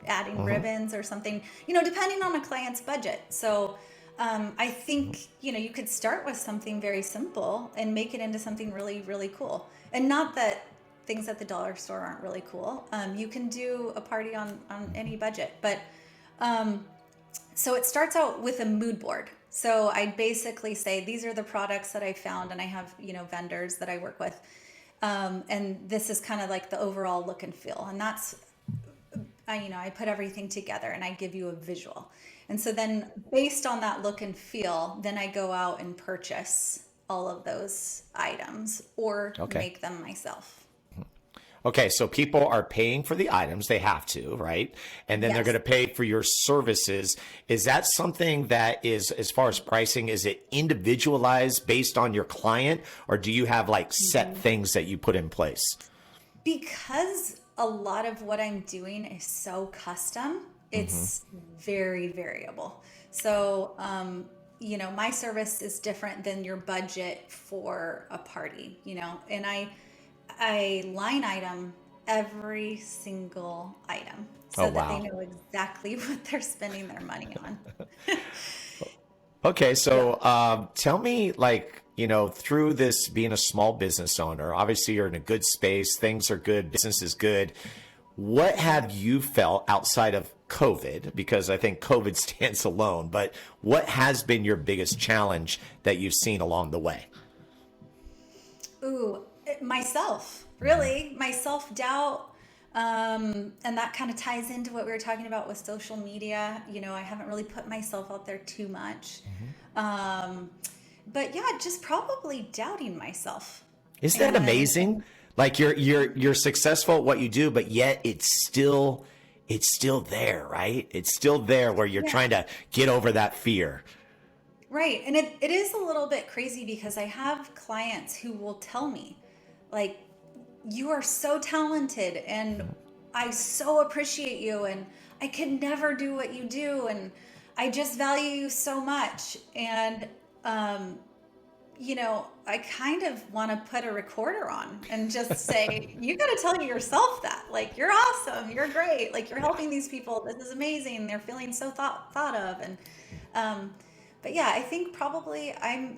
adding ribbons or something, depending on a client's budget. So, I think, you could start with something very simple and make it into something really, really cool. And not that things at the dollar store aren't really cool. You can do a party on any budget, but, so it starts out with a mood board. So I basically say, these are the products that I found, and I have, vendors that I work with. And this is kind of like the overall look and feel. And that's, I put everything together and I give you a visual. And so then based on that look and feel, then I go out and purchase all of those items or Okay. make them myself. Okay, so people are paying for the items, they have to, right? And then they're Yes. going to pay for your services. Is that something that is, as far as pricing, is it individualized based on your client, or do you have like set things that you put in place? Because a lot of what I'm doing is so custom, it's very variable. So, my service is different than your budget for a party, and I line item every single item so Oh, that they wow. know exactly what they're spending their money on. Okay, Yeah. so tell me, like, through this being a small business owner, obviously you're in a good space, things are good, business is good. What have you felt outside of COVID? Because I think COVID stands alone, but what has been your biggest challenge that you've seen along the way? Ooh, myself, really, my self-doubt. And that kind of ties into what we were talking about with social media. I haven't really put myself out there too much. But yeah, just probably doubting myself. Isn't that And amazing? Like you're successful at what you do, but yet it's still there, right? It's still there where you're yeah, trying to get over that fear. right. And it is a little bit crazy because I have clients who will tell me, like, you are so talented and I so appreciate you and I could never do what you do and I just value you so much. And I kind of want to put a recorder on and just say, you got to tell yourself that, like, you're awesome, you're great, like, you're helping these people, this is amazing, they're feeling so thought of. And but yeah, I think probably I'm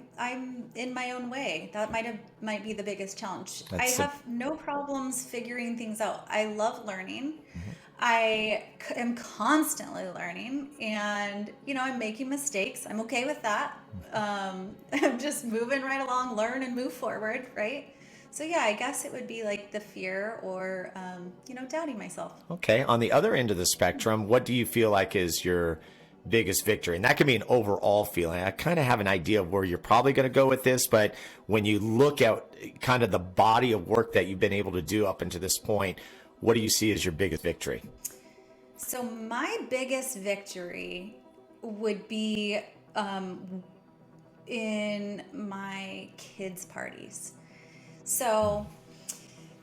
in my own way. That might be the biggest challenge. I That's have no problems figuring things out. I love learning. I am constantly learning, and I'm making mistakes. I'm okay with that. I'm just moving right along, learn and move forward, right? So yeah, I guess it would be like the fear or doubting myself. Okay. On the other end of the spectrum, what do you feel like is your biggest victory? And that can be an overall feeling. I kind of have an idea of where you're probably going to go with this, but when you look at kind of the body of work that you've been able to do up until this point, what do you see as your biggest victory? So my biggest victory would be in my kids' parties. So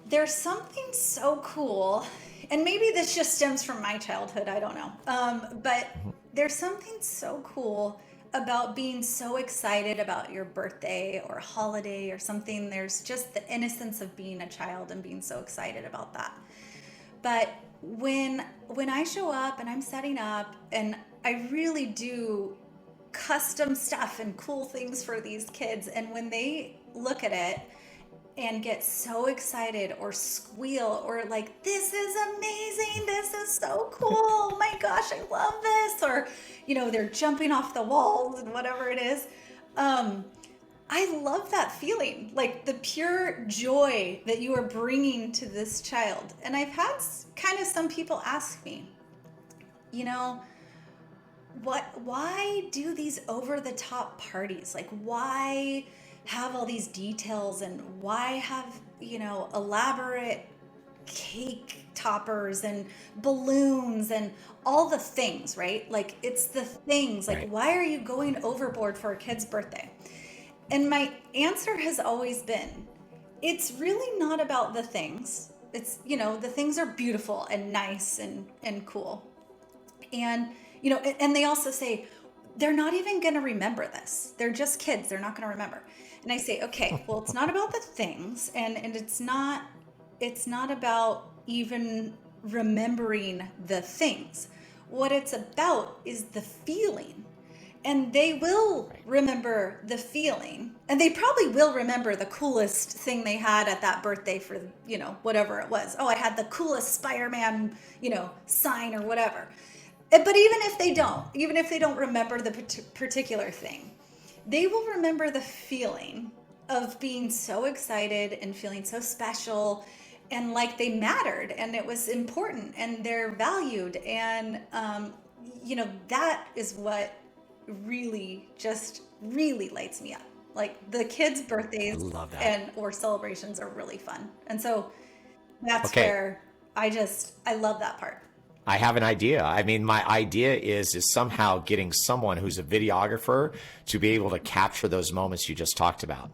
there's something so cool, and maybe this just stems from my childhood, I don't know. But there's something so cool about being so excited about your birthday or holiday or something. There's just the innocence of being a child and being so excited about that. But when I show up and I'm setting up and I really do custom stuff and cool things for these kids, and when they look at it and get so excited or squeal or like, this is amazing, this is so cool, oh my gosh, I love this, or they're jumping off the walls and whatever it is, I love that feeling, like the pure joy that you are bringing to this child. And I've had kind of some people ask me, why do these over the top parties? Like, why have all these details, and why have, elaborate cake toppers and balloons and all the things, right? Like, it's the things, like, why are you going overboard for a kid's birthday? And my answer has always been, it's really not about the things. It's, the things are beautiful and nice and cool. And, and they also say, they're not even going to remember this. They're just kids. They're not going to remember. And I say, okay, well, it's not about the things, and it's not about even remembering the things. What it's about is the feeling. And they will remember the feeling, and they probably will remember the coolest thing they had at that birthday for, whatever it was. Oh, I had the coolest Spider-Man, sign or whatever. But even if they don't remember the particular thing, they will remember the feeling of being so excited and feeling so special and like they mattered and it was important and they're valued. And, that is what really lights me up. Like, the kids' birthdays or celebrations are really fun. And so that's where I love that part. I have an idea. I mean, my idea is somehow getting someone who's a videographer to be able to capture those moments you just talked about.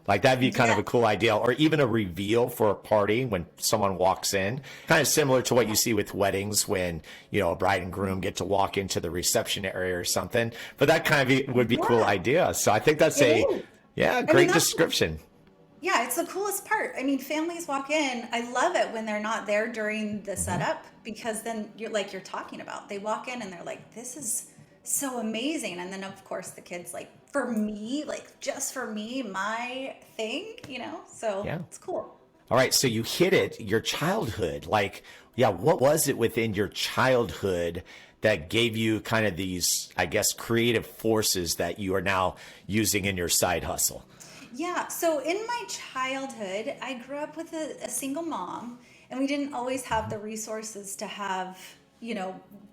Like, that'd be kind of a cool idea, or even a reveal for a party when someone walks in, kind of similar to what you see with weddings when, a bride and groom get to walk into the reception area or something. But that kind of would be a cool idea. So I think that's great description. Yeah, it's the coolest part. I mean, families walk in. I love it when they're not there during the setup, because then you're talking about, they walk in and they're like, this is so amazing. And then of course the kids like, for me, like just for me, my thing, so it's cool. All right. So you hit it, your childhood, what was it within your childhood that gave you kind of these, I guess, creative forces that you are now using in your side hustle? Yeah. So in my childhood, I grew up with a single mom, and we didn't always have the resources to have,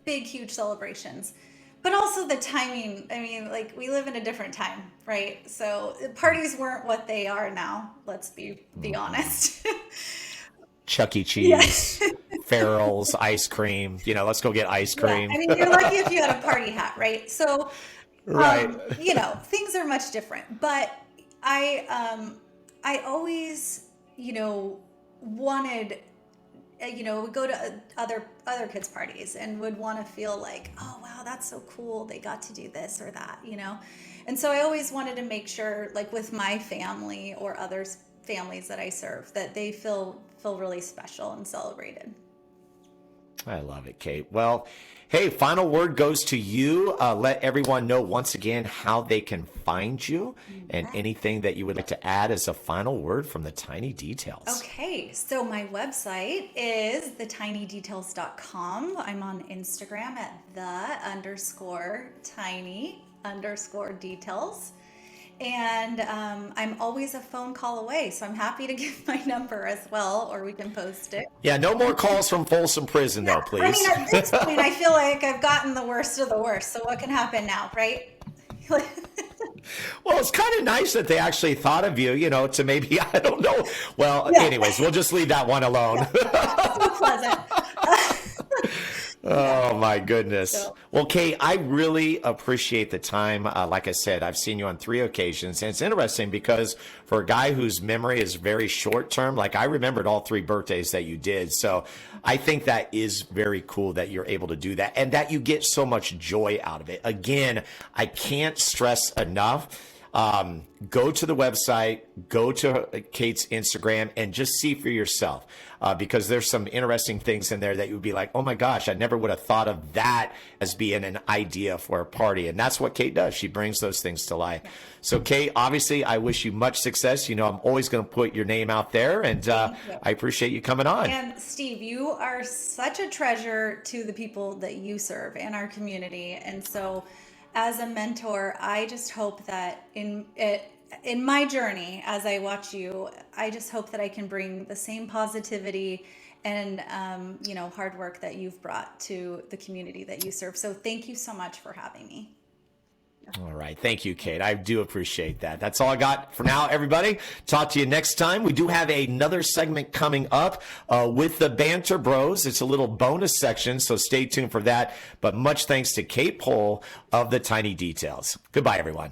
big, huge celebrations, but also the timing. I mean, like, we live in a different time, right? So parties weren't what they are now. Let's be honest. Chuck E. Cheese, Farrell's, ice cream, let's go get ice cream. Yeah. I mean, you're lucky if you had a party hat, right? So, things are much different, but I always, wanted, would go to other kids' parties and would want to feel like, oh, wow, that's so cool. They got to do this or that, And so I always wanted to make sure, like with my family or others' families that I serve, that they feel really special and celebrated. I love it, Kate. Well, hey, final word goes to you. Let everyone know once again how they can find you and anything that you would like to add as a final word from the Tiny Details. Okay, so my website is thetiny.details.com. I'm on Instagram at _tiny_details. And I'm always a phone call away, so I'm happy to give my number as well, or we can post it. Yeah, no more calls from Folsom Prison, though, please. I mean, at this point, I feel like I've gotten the worst of the worst, so what can happen now, right? Well, it's kind of nice that they actually thought of you, to maybe, I don't know. Well, anyways, we'll just leave that one alone. So pleasant. Oh, my goodness. So, well, Kate, I really appreciate the time. Like I said, I've seen you on 3 occasions, and it's interesting because for a guy whose memory is very short term, like I remembered all 3 birthdays that you did. So I think that is very cool that you're able to do that and that you get so much joy out of it. Again, I can't stress enough. go to the website, go to Kate's Instagram, and just see for yourself. Because there's some interesting things in there that you would be like, oh my gosh, I never would have thought of that as being an idea for a party. And that's what Kate does. She brings those things to life. So Kate, obviously, I wish you much success. You know, I'm always going to put your name out there, and I appreciate you coming on. And Steve, you are such a treasure to the people that you serve in our community. And so as a mentor, I just hope that in my journey, as I watch you, I just hope that I can bring the same positivity and, hard work that you've brought to the community that you serve. So thank you so much for having me. All right. Thank you, Kate. I do appreciate that. That's all I got for now, everybody. Talk to you next time. We do have another segment coming up with the Banter Bros. It's a little bonus section, so stay tuned for that. But much thanks to Kate Pohl of The Tiny Details. Goodbye, everyone.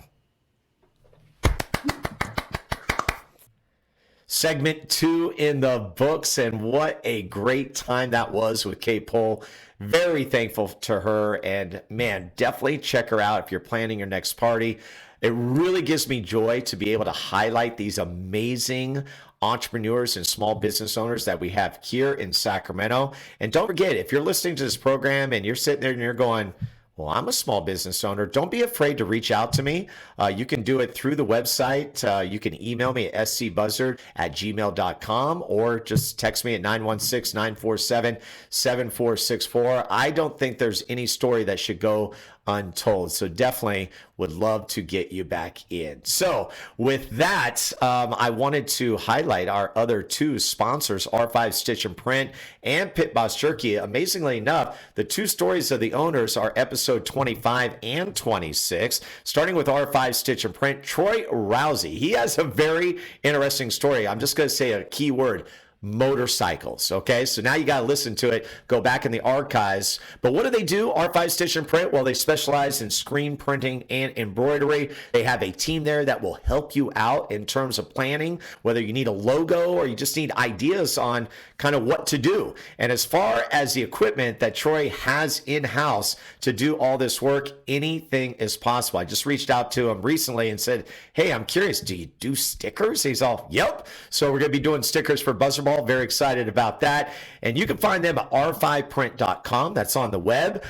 Segment 2 in the books, and what a great time that was with Kate Pohl. Very thankful to her, and man, definitely check her out if you're planning your next party. It really gives me joy to be able to highlight these amazing entrepreneurs and small business owners that we have here in Sacramento. And don't forget, if you're listening to this program and you're sitting there and you're going, well, I'm a small business owner, don't be afraid to reach out to me. You can do it through the website. You can email me at scbuzzard@gmail.com or just text me at 916-947-7464. I don't think there's any story that should go untold. So definitely would love to get you back in. So with that, I wanted to highlight our other two sponsors, R5 Stitch and Print and Pit Boss Jerky. Amazingly enough, the two stories of the owners are episode 25 and 26. Starting with R5 Stitch and Print, Troy Rousey. He has a very interesting story. I'm just going to say a key word: motorcycles. Okay, so now you got to listen to it, go back in the archives. But what do they do? R5 Stitch and Print, well, they specialize in screen printing and embroidery. They have a team there that will help you out in terms of planning, whether you need a logo or you just need ideas on kind of what to do. And as far as the equipment that Troy has in-house to do all this work, anything is possible. I just reached out to him recently and said, hey, I'm curious, do you do stickers? He's all, yep. So we're going to be doing stickers for Buzzard. Very excited about that. And you can find them at r5print.com. That's on the web.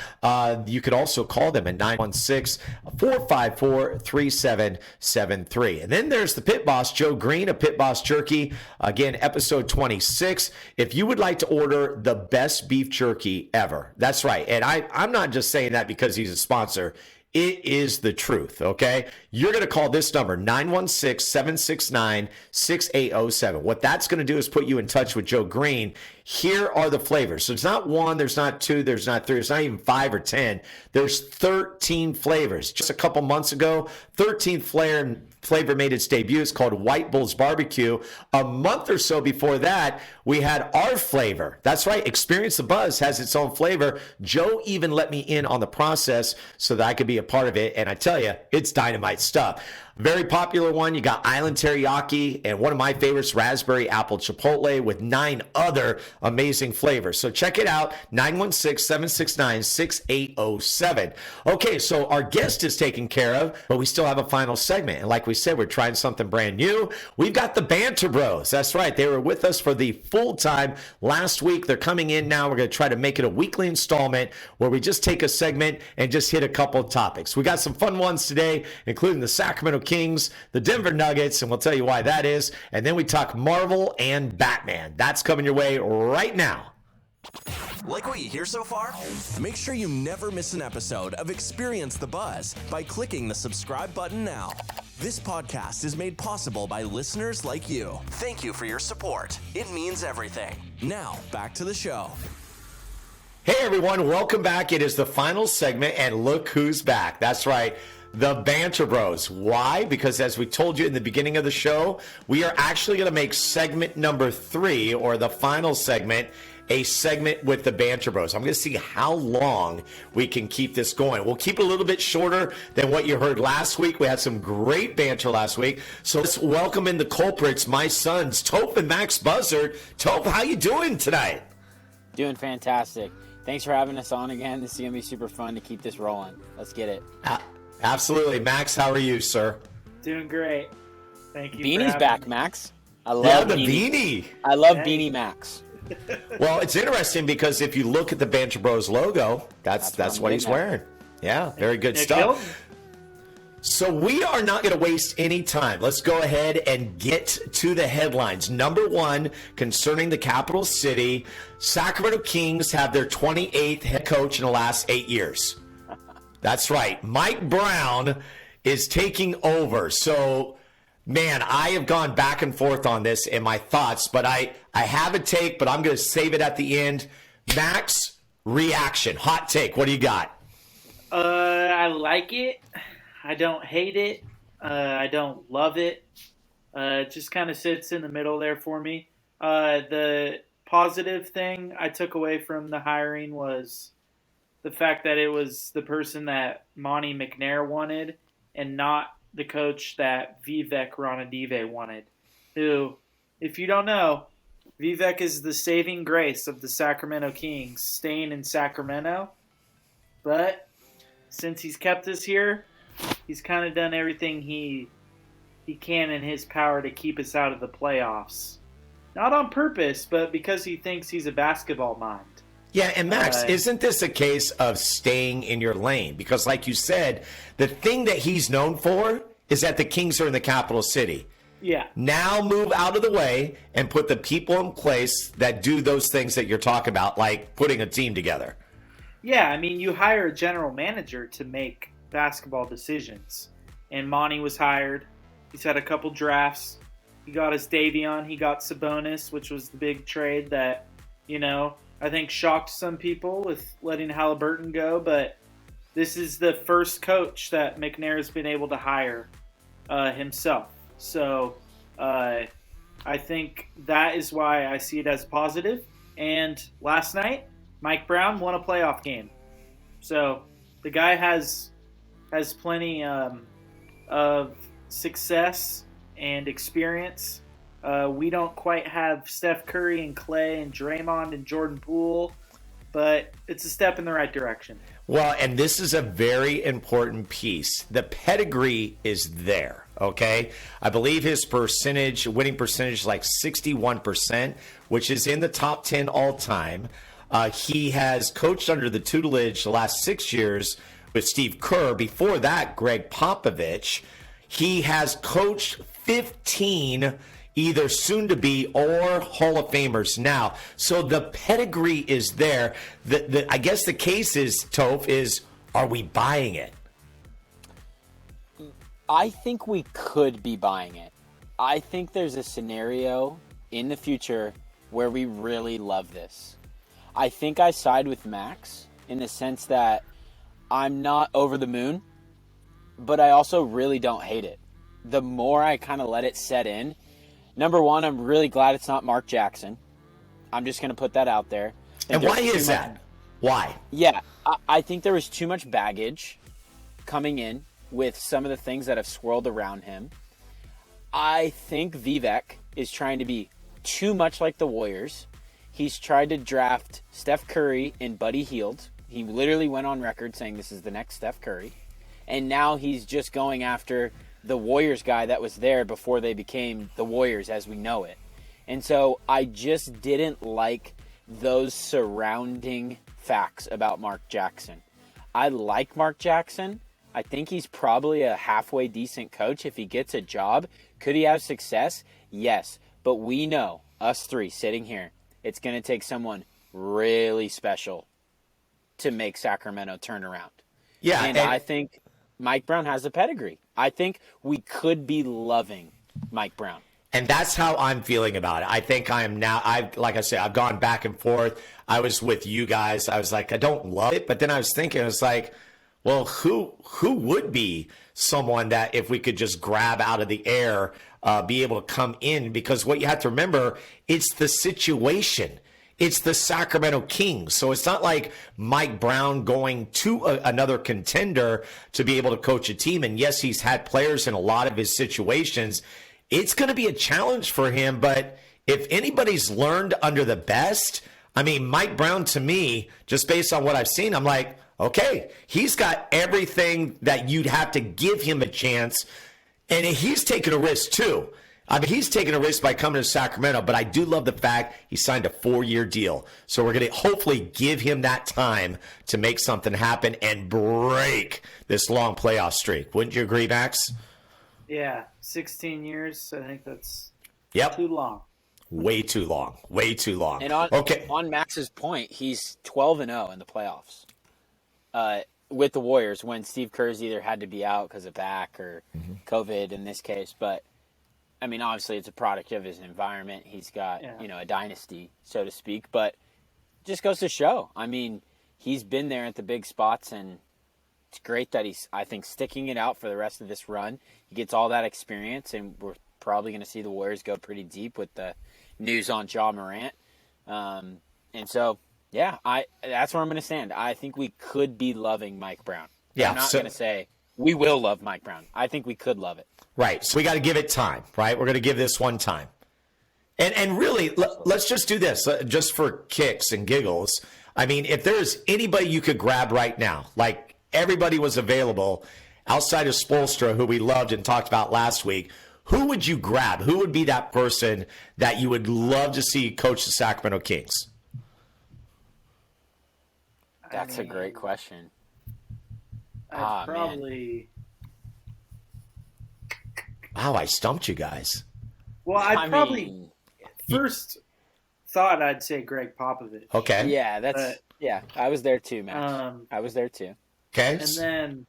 You could also call them at 916-454-3773. And then there's the Pit Boss, Joe Green of Pit Boss Jerky. Again, episode 26. If you would like to order the best beef jerky ever, that's right. And I'm not just saying that because he's a sponsor. It is the truth, okay? You're going to call this number, 916-769-6807. What that's going to do is put you in touch with Joe Green. Here are the flavors. So it's not one, there's not two, there's not three, there's not even 5 or 10. There's 13 flavors. Just a couple months ago, 13th flavor made its debut. It's called White Bull's Barbecue. A month or so before that, we had our flavor. That's right. Experience the Buzz has its own flavor. Joe even let me in on the process so that I could be a part of it. And I tell you, it's dynamite stuff. Very popular one. You got Island Teriyaki and one of my favorites, Raspberry Apple Chipotle, with 9 other amazing flavors. So check it out, 916-769-6807. Okay, so our guest is taken care of, but we still have a final segment. And like we said, we're trying something brand new. We've got the Banter Bros. That's right. They were with us for the full time last week. They're coming in now. We're going to try to make it a weekly installment where we just take a segment and just hit a couple of topics. We got some fun ones today, including the Sacramento Kings, the Denver Nuggets, and we'll tell you why that is. And then we talk Marvel and Batman. That's coming your way right now. Like what you hear so far? Make sure you never miss an episode of Experience the Buzz by clicking the subscribe button now. This podcast is made possible by listeners like you. Thank you for your support. It means everything. Now, back to the show. Hey everyone, welcome back. It is the final segment, and look who's back. That's right. The Banter Bros. Why? Because as we told you in the beginning of the show, we are actually going to make segment number 3, or the final segment, a segment with the Banter Bros. I'm going to see how long we can keep this going. We'll keep it a little bit shorter than what you heard last week. We had some great banter last week. So let's welcome in the culprits, my sons, Toph and Max Buzzard. Toph, how you doing tonight? Doing fantastic. Thanks for having us on again. This is going to be super fun to keep this rolling. Let's get it. Absolutely. Max, how are you, sir? Doing great. Thank you. Beanie's back, me. Max. I love the beanie. I love Beanie Max. Well, it's interesting because if you look at the Banter Bros logo, that's what he's wearing. Yeah, very good stuff. So we are not going to waste any time. Let's go ahead and get to the headlines. Number one, concerning the capital city, Sacramento Kings have their 28th head coach in the last 8 years. That's right. Mike Brown is taking over. So, man, I have gone back and forth on this in my thoughts, but I have a take, but I'm going to save it at the end. Max, reaction, hot take. What do you got? I like it. I don't hate it. I don't love it. It just kind of sits in the middle there for me. The positive thing I took away from the hiring was the fact that it was the person that Monty McNair wanted and not the coach that Vivek Ranadive wanted. Who, if you don't know, Vivek is the saving grace of the Sacramento Kings, staying in Sacramento. But since he's kept us here, he's kind of done everything he can in his power to keep us out of the playoffs. Not on purpose, but because he thinks he's a basketball mind. Yeah, and Max, isn't this a case of staying in your lane? Because like you said, the thing that he's known for is that the Kings are in the capital city. Yeah. Now move out of the way and put the people in place that do those things that you're talking about, like putting a team together. Yeah, I mean, you hire a general manager to make basketball decisions. And Monty was hired. He's had a couple drafts. He got his Davion. He got Sabonis, which was the big trade that, I think shocked some people with letting Halliburton go. But this is the first coach that McNair has been able to hire himself. So I think that is why I see it as positive. And last night, Mike Brown won a playoff game. So the guy has plenty of success and experience. We don't quite have Steph Curry and Clay and Draymond and Jordan Poole, but it's a step in the right direction. Well, and this is a very important piece. The pedigree is there, okay? I believe his winning percentage is like 61%, which is in the top 10 all time. He has coached under the tutelage the last 6 years with Steve Kerr. Before that, Greg Popovich. He has coached 15 either soon-to-be or Hall of Famers now. So the pedigree is there. I guess the case is, Toph, is are we buying it? I think we could be buying it. I think there's a scenario in the future where we really love this. I think I side with Max in the sense that I'm not over the moon, but I also really don't hate it. The more I kind of let it set in, number one, I'm really glad it's not Mark Jackson. I'm just going to put that out there. And why is that? Why? Yeah, I think there was too much baggage coming in with some of the things that have swirled around him. I think Vivek is trying to be too much like the Warriors. He's tried to draft Steph Curry and Buddy Hield. He literally went on record saying this is the next Steph Curry. And now he's just going after the Warriors guy that was there before they became the Warriors as we know it. And so I just didn't like those surrounding facts about Mark Jackson. I like Mark Jackson. I think he's probably a halfway decent coach if he gets a job. Could he have success? Yes. But we know, us three sitting here, it's going to take someone really special to make Sacramento turn around. Yeah, and I think Mike Brown has a pedigree. I think we could be loving Mike Brown. And that's how I'm feeling about it. I think I am now. Like I said, I've gone back and forth. I was with you guys. I was like, I don't love it. But then I was thinking, I was like, well, who would be someone that if we could just grab out of the air, be able to come in? Because what you have to remember, it's the situation. It's the Sacramento Kings. So it's not like Mike Brown going to another contender to be able to coach a team. And yes, he's had players in a lot of his situations. It's going to be a challenge for him. But if anybody's learned under the best, I mean, Mike Brown, to me, just based on what I've seen, I'm like, okay, he's got everything that you'd have to give him a chance And he's taking a risk too. I mean, he's taking a risk by coming to Sacramento, but I do love the fact he signed a 4-year deal. So we're going to hopefully give him that time to make something happen and break this long playoff streak. Wouldn't you agree, Max? Yeah, 16 years. I think that's too long. Way too long. Way too long. And on Max's point, he's 12-0 in the playoffs with the Warriors when Steve Kerr's either had to be out because of back or COVID in this case. But, I mean, obviously it's a product of his environment. He's got, a dynasty, so to speak. But it just goes to show. I mean, he's been there at the big spots, and it's great that he's, I think, sticking it out for the rest of this run. He gets all that experience, and we're probably going to see the Warriors go pretty deep with the news on Ja Morant. And so, that's where I'm going to stand. I think we could be loving Mike Brown. I'm not going to say we will love Mike Brown. I think we could love it. Right. So we got to give it time, right? We're going to give this one time. And really, let's just do this, just for kicks and giggles. I mean, if there's anybody you could grab right now, like everybody was available outside of Spoelstra, who we loved and talked about last week, who would you grab? Who would be that person that you would love to see coach the Sacramento Kings? That's a great question. I'd probably. Wow, I stumped you guys. Well, first thought I'd say Greg Popovich. Okay. Yeah, I was there too, man. I was there too. Okay. And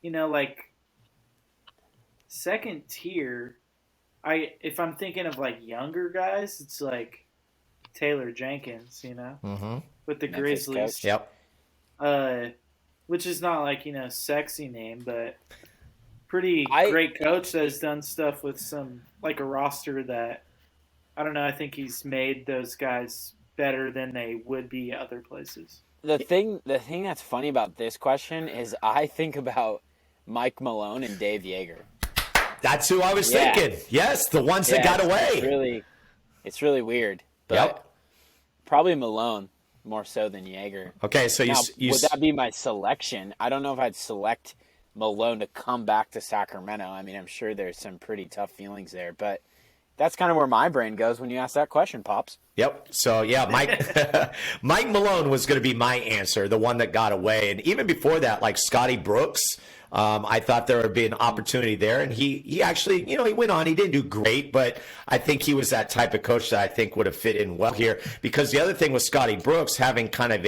then, second tier, if I'm thinking of younger guys, it's like Taylor Jenkins, with the Memphis Grizzlies. coach. Yep. Which is not sexy name, but pretty great coach that has done stuff with a roster that, I don't know, I think he's made those guys better than they would be other places. The thing that's funny about this question is I think about Mike Malone and Dave Yeager. That's who I was thinking. Yes, the ones that got away. It's really weird. But probably Malone more so than Yeager. Okay, so would that be my selection? I don't know if I'd select Malone to come back to Sacramento. I mean, I'm sure there's some pretty tough feelings there, but that's kind of where my brain goes when you ask that question, Pops. Yep. So, Mike Malone was going to be my answer, the one that got away. And even before that, Scotty Brooks, I thought there would be an opportunity there. And he actually, he went on. He didn't do great, but I think he was that type of coach that I think would have fit in well here. Because the other thing with Scotty Brooks, having kind of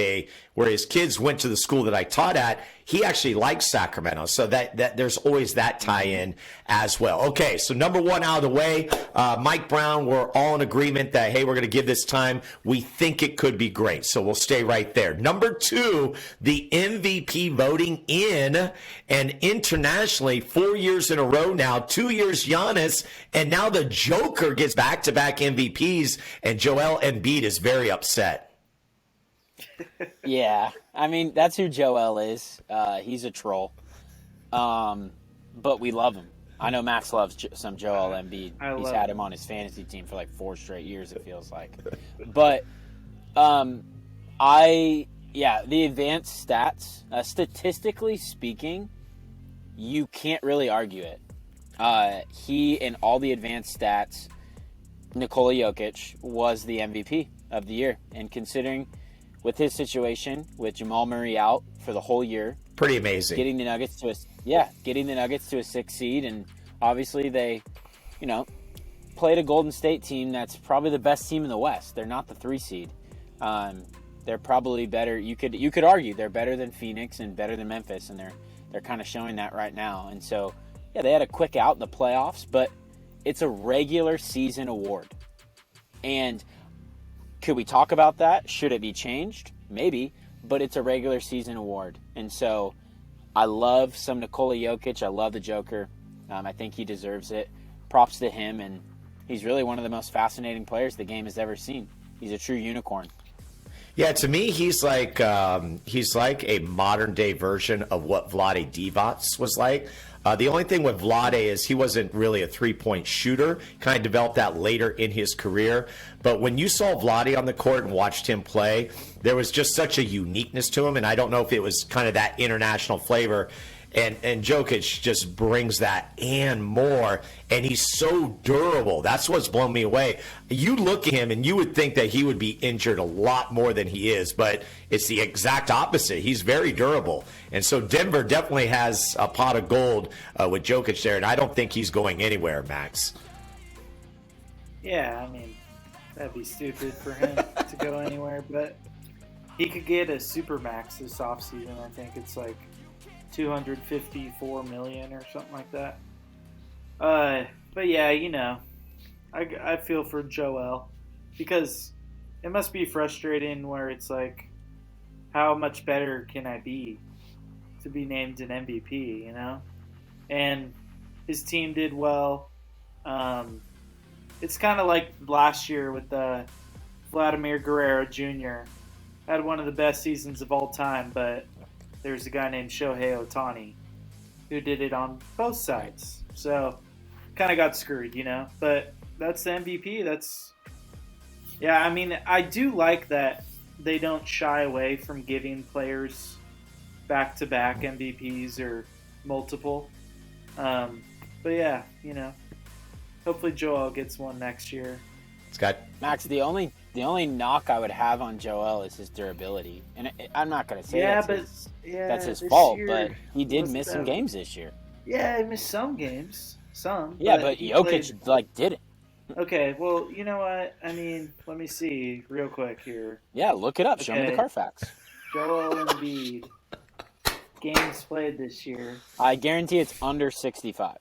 where his kids went to the school that I taught at, he actually likes Sacramento. So that there's always that tie-in as well. Okay, so number one out of the way, Mike Brown, we're all in agreement that, hey, we're going to give this time. We think it could be great. So we'll stay right there. Number two, the MVP voting in and internationally, 4 years in a row now, 2 years Giannis, and now the Joker gets back-to-back MVPs, and Joel Embiid is very upset. Yeah, I mean, that's who Joel is. He's a troll. But we love him. I know Max loves some Joel Embiid. He's had him on his fantasy team for 4 straight years, it feels like. But the advanced stats, statistically speaking, you can't really argue it. He, in all the advanced stats, Nikola Jokić was the MVP of the year. And considering with his situation, with Jamal Murray out for the whole year, pretty amazing. Getting the Nuggets to a 6th seed, and obviously they, played a Golden State team that's probably the best team in the West. They're not the 3 seed. They're probably better. You could argue they're better than Phoenix and better than Memphis, and they're kind of showing that right now. And so, they had a quick out in the playoffs, but it's a regular season award. And could we talk about that? Should it be changed? Maybe, but it's a regular season award. And so I love some Nikola Jokić. I love the Joker. I think he deserves it. Props to him, and he's really one of the most fascinating players the game has ever seen. He's a true unicorn. Yeah, to me, he's like a modern day version of what Vlade Divac was like. The only thing with Vlade is he wasn't really a three-point shooter. Kind of developed that later in his career. But when you saw Vlade on the court and watched him play, there was just such a uniqueness to him. And I don't know if it was kind of that international flavor. And Jokić just brings that and more, and he's so durable. That's what's blown me away. You look at him, and you would think that he would be injured a lot more than he is, but it's the exact opposite. He's very durable. And so Denver definitely has a pot of gold with Jokić there, and I don't think he's going anywhere, Max. Yeah, I mean, that'd be stupid for him to go anywhere, but he could get a supermax this offseason. I think it's like $254 million or something like that. But yeah, you know, I feel for Joel, because it must be frustrating where it's like, how much better can I be to be named an MVP, you know? And his team did well. It's kind of like last year with Vladimir Guerrero Jr. Had one of the best seasons of all time, but there's a guy named Shohei Ohtani who did it on both sides. So, kind of got screwed, you know? But that's the MVP. Yeah, I mean, I do like that they don't shy away from giving players back-to-back MVPs or multiple. But yeah, you know, hopefully Joel gets one next year. Scott? Max, the only knock I would have on Joel is his durability, and I'm not going to say that's his fault, but he did miss some games this year. Yeah, he missed some games, Yeah, but Jokić did it. Okay, well, you know what? I mean, let me see real quick here. Yeah, look it up. Show me the Carfax. Joel Embiid games played this year. I guarantee it's under 65.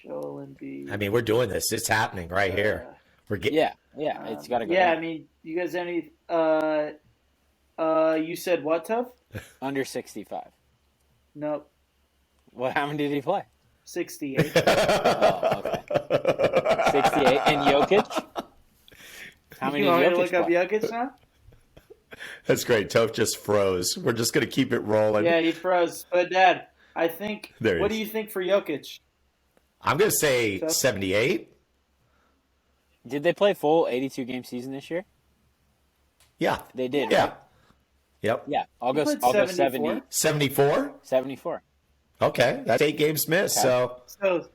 Joel Embiid. I mean, we're doing this. It's happening right here. We're getting. Yeah, it's got to go. Yeah, down. I mean, you guys have any? You said what, Toph? Under 65. Nope. How many did he play? 68. Oh, okay. 68. And Jokić? How many did Jokić look play? up Jokić now? That's great. Toph just froze. We're just going to keep it rolling. Yeah, he froze. But, Dad, I think... There what is. do you think for Jokić? I'm going to say 78. Did they play full 82-game season this year? Yeah. They did, Yeah. right? Yep. Yeah, I'll go 70. 74? 74. Okay. That's 8 games missed, Okay. So,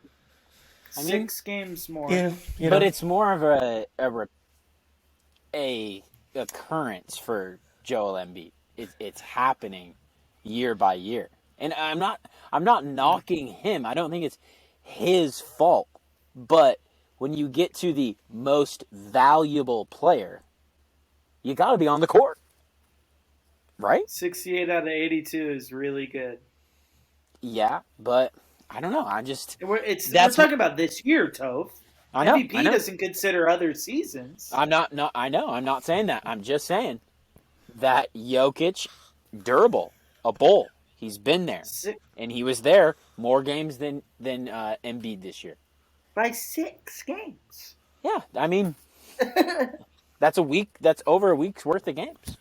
I mean, 6 games more. Yeah. But it's more of a occurrence for Joel Embiid. It's happening year by year. And I'm not knocking him. I don't think it's his fault. But when you get to the most valuable player, you got to be on the court. Right? 68 out of 82 is really good. Yeah, but I don't know. We're talking about this year, Toph. I know. MVP doesn't consider other seasons. I know. I'm not saying that. I'm just saying that Jokić, durable, a bull. He's been there, and he was there more games than Embiid this year. By 6 games. Yeah, I mean, that's a week. That's over a week's worth of games.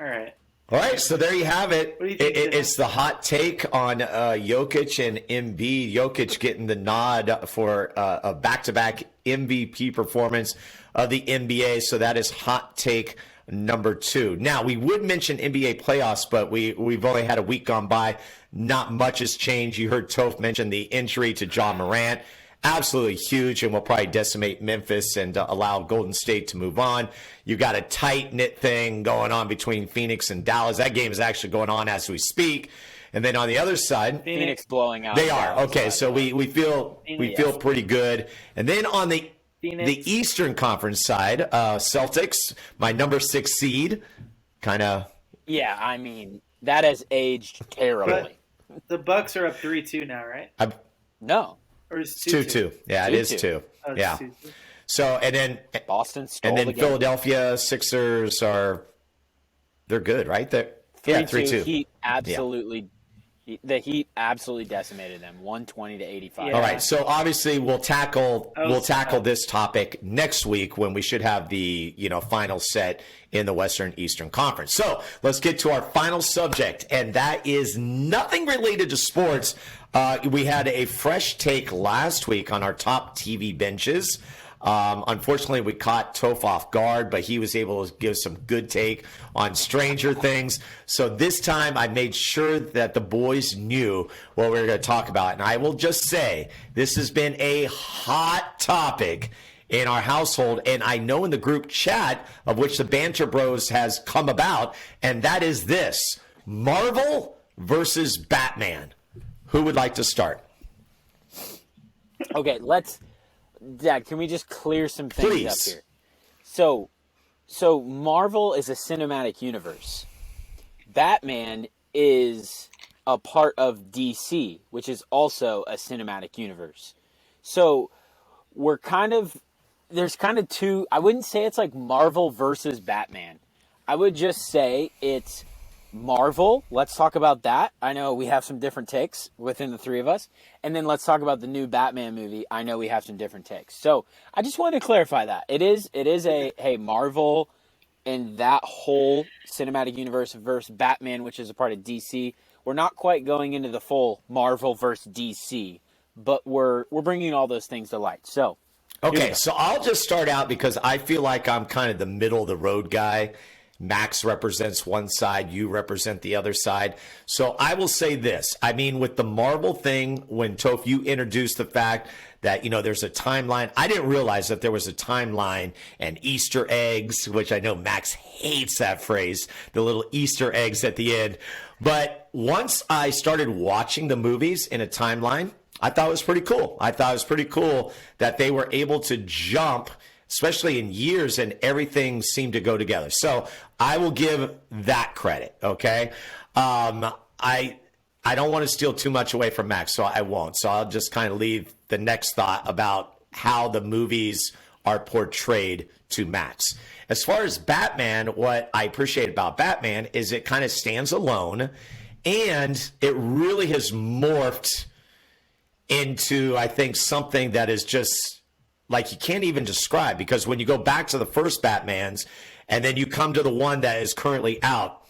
All right. All right, so there you have it. What do you think, It's the hot take on Jokić and Embiid. Jokić getting the nod for a back-to-back MVP performance of the NBA. So that is hot take number 2. Now, we would mention NBA playoffs, but we've only had a week gone by. Not much has changed. You heard Toph mention the injury to John Morant. Absolutely huge, and will probably decimate Memphis and allow Golden State to move on. You got a tight-knit thing going on between Phoenix and Dallas. That game is actually going on as we speak. And then on the other side, Phoenix blowing out. They are. Okay, so we feel pretty good. And then on the Eastern Conference side, Celtics, my number 6 seed, kind of. Yeah, I mean, that has aged terribly. But the Bucks are up 3-2 now, right? No. Or is 2-2. Yeah, it is 2. Oh, yeah. 2-2. So, and then Boston stole and then the game. Philadelphia Sixers they're good, right? They're 3-2. Heat absolutely. The Heat absolutely decimated them, 120-85. Yeah. All right, so obviously we'll tackle this topic next week when we should have the final set in the Western Eastern Conference. So let's get to our final subject, and that is nothing related to sports. We had a fresh take last week on our top TV benches. Unfortunately, we caught Toph off guard, but he was able to give some good take on Stranger Things. So this time I made sure that the boys knew what we were going to talk about. And I will just say, this has been a hot topic in our household, and I know in the group chat of which the Banter Bros has come about, and that is this: Marvel versus Batman. Who would like to start? Okay, Dad, can we just clear some things Please. up here? So Marvel is a cinematic universe. Batman is a part of DC, which is also a cinematic universe. So there's kind of two, I wouldn't say it's like Marvel versus Batman. I would just say it's Marvel. Let's talk about that. I know we have some different takes within the three of us. And then let's talk about the new Batman movie. I know we have some different takes. So I just wanted to clarify that. It is hey, Marvel and that whole cinematic universe versus Batman, which is a part of DC. We're not quite going into the full Marvel versus DC, but we're bringing all those things to light. So okay, so I'll just start out because I feel like I'm kind of the middle of the road guy. Max represents one side, you represent the other side. So I will say this. I mean, with the Marvel thing, when Toph, you introduced the fact that, there's a timeline. I didn't realize that there was a timeline and Easter eggs, which I know Max hates that phrase, the little Easter eggs at the end. But once I started watching the movies in a timeline, I thought it was pretty cool. I thought it was pretty cool that they were able to jump, especially in years, and everything seemed to go together. So I will give that credit, okay? I don't want to steal too much away from Max, so I won't. So I'll just kind of leave the next thought about how the movies are portrayed to Max. As far as Batman, what I appreciate about Batman is it kind of stands alone, and it really has morphed into, I think, something that is just like you can't even describe, because when you go back to the first Batmans and then you come to the one that is currently out,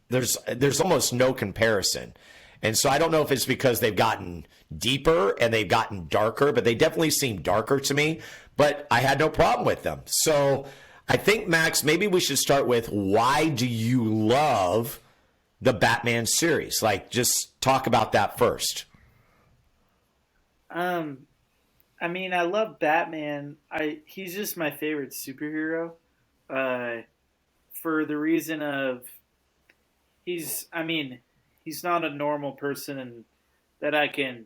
there's almost no comparison. And so I don't know if it's because they've gotten deeper and they've gotten darker, but they definitely seem darker to me, but I had no problem with them. So I think, Max, maybe we should start with, why do you love the Batman series? Like, just talk about that first. I mean, I love Batman. He's just my favorite superhero. For the reason of he's not a normal person and that I can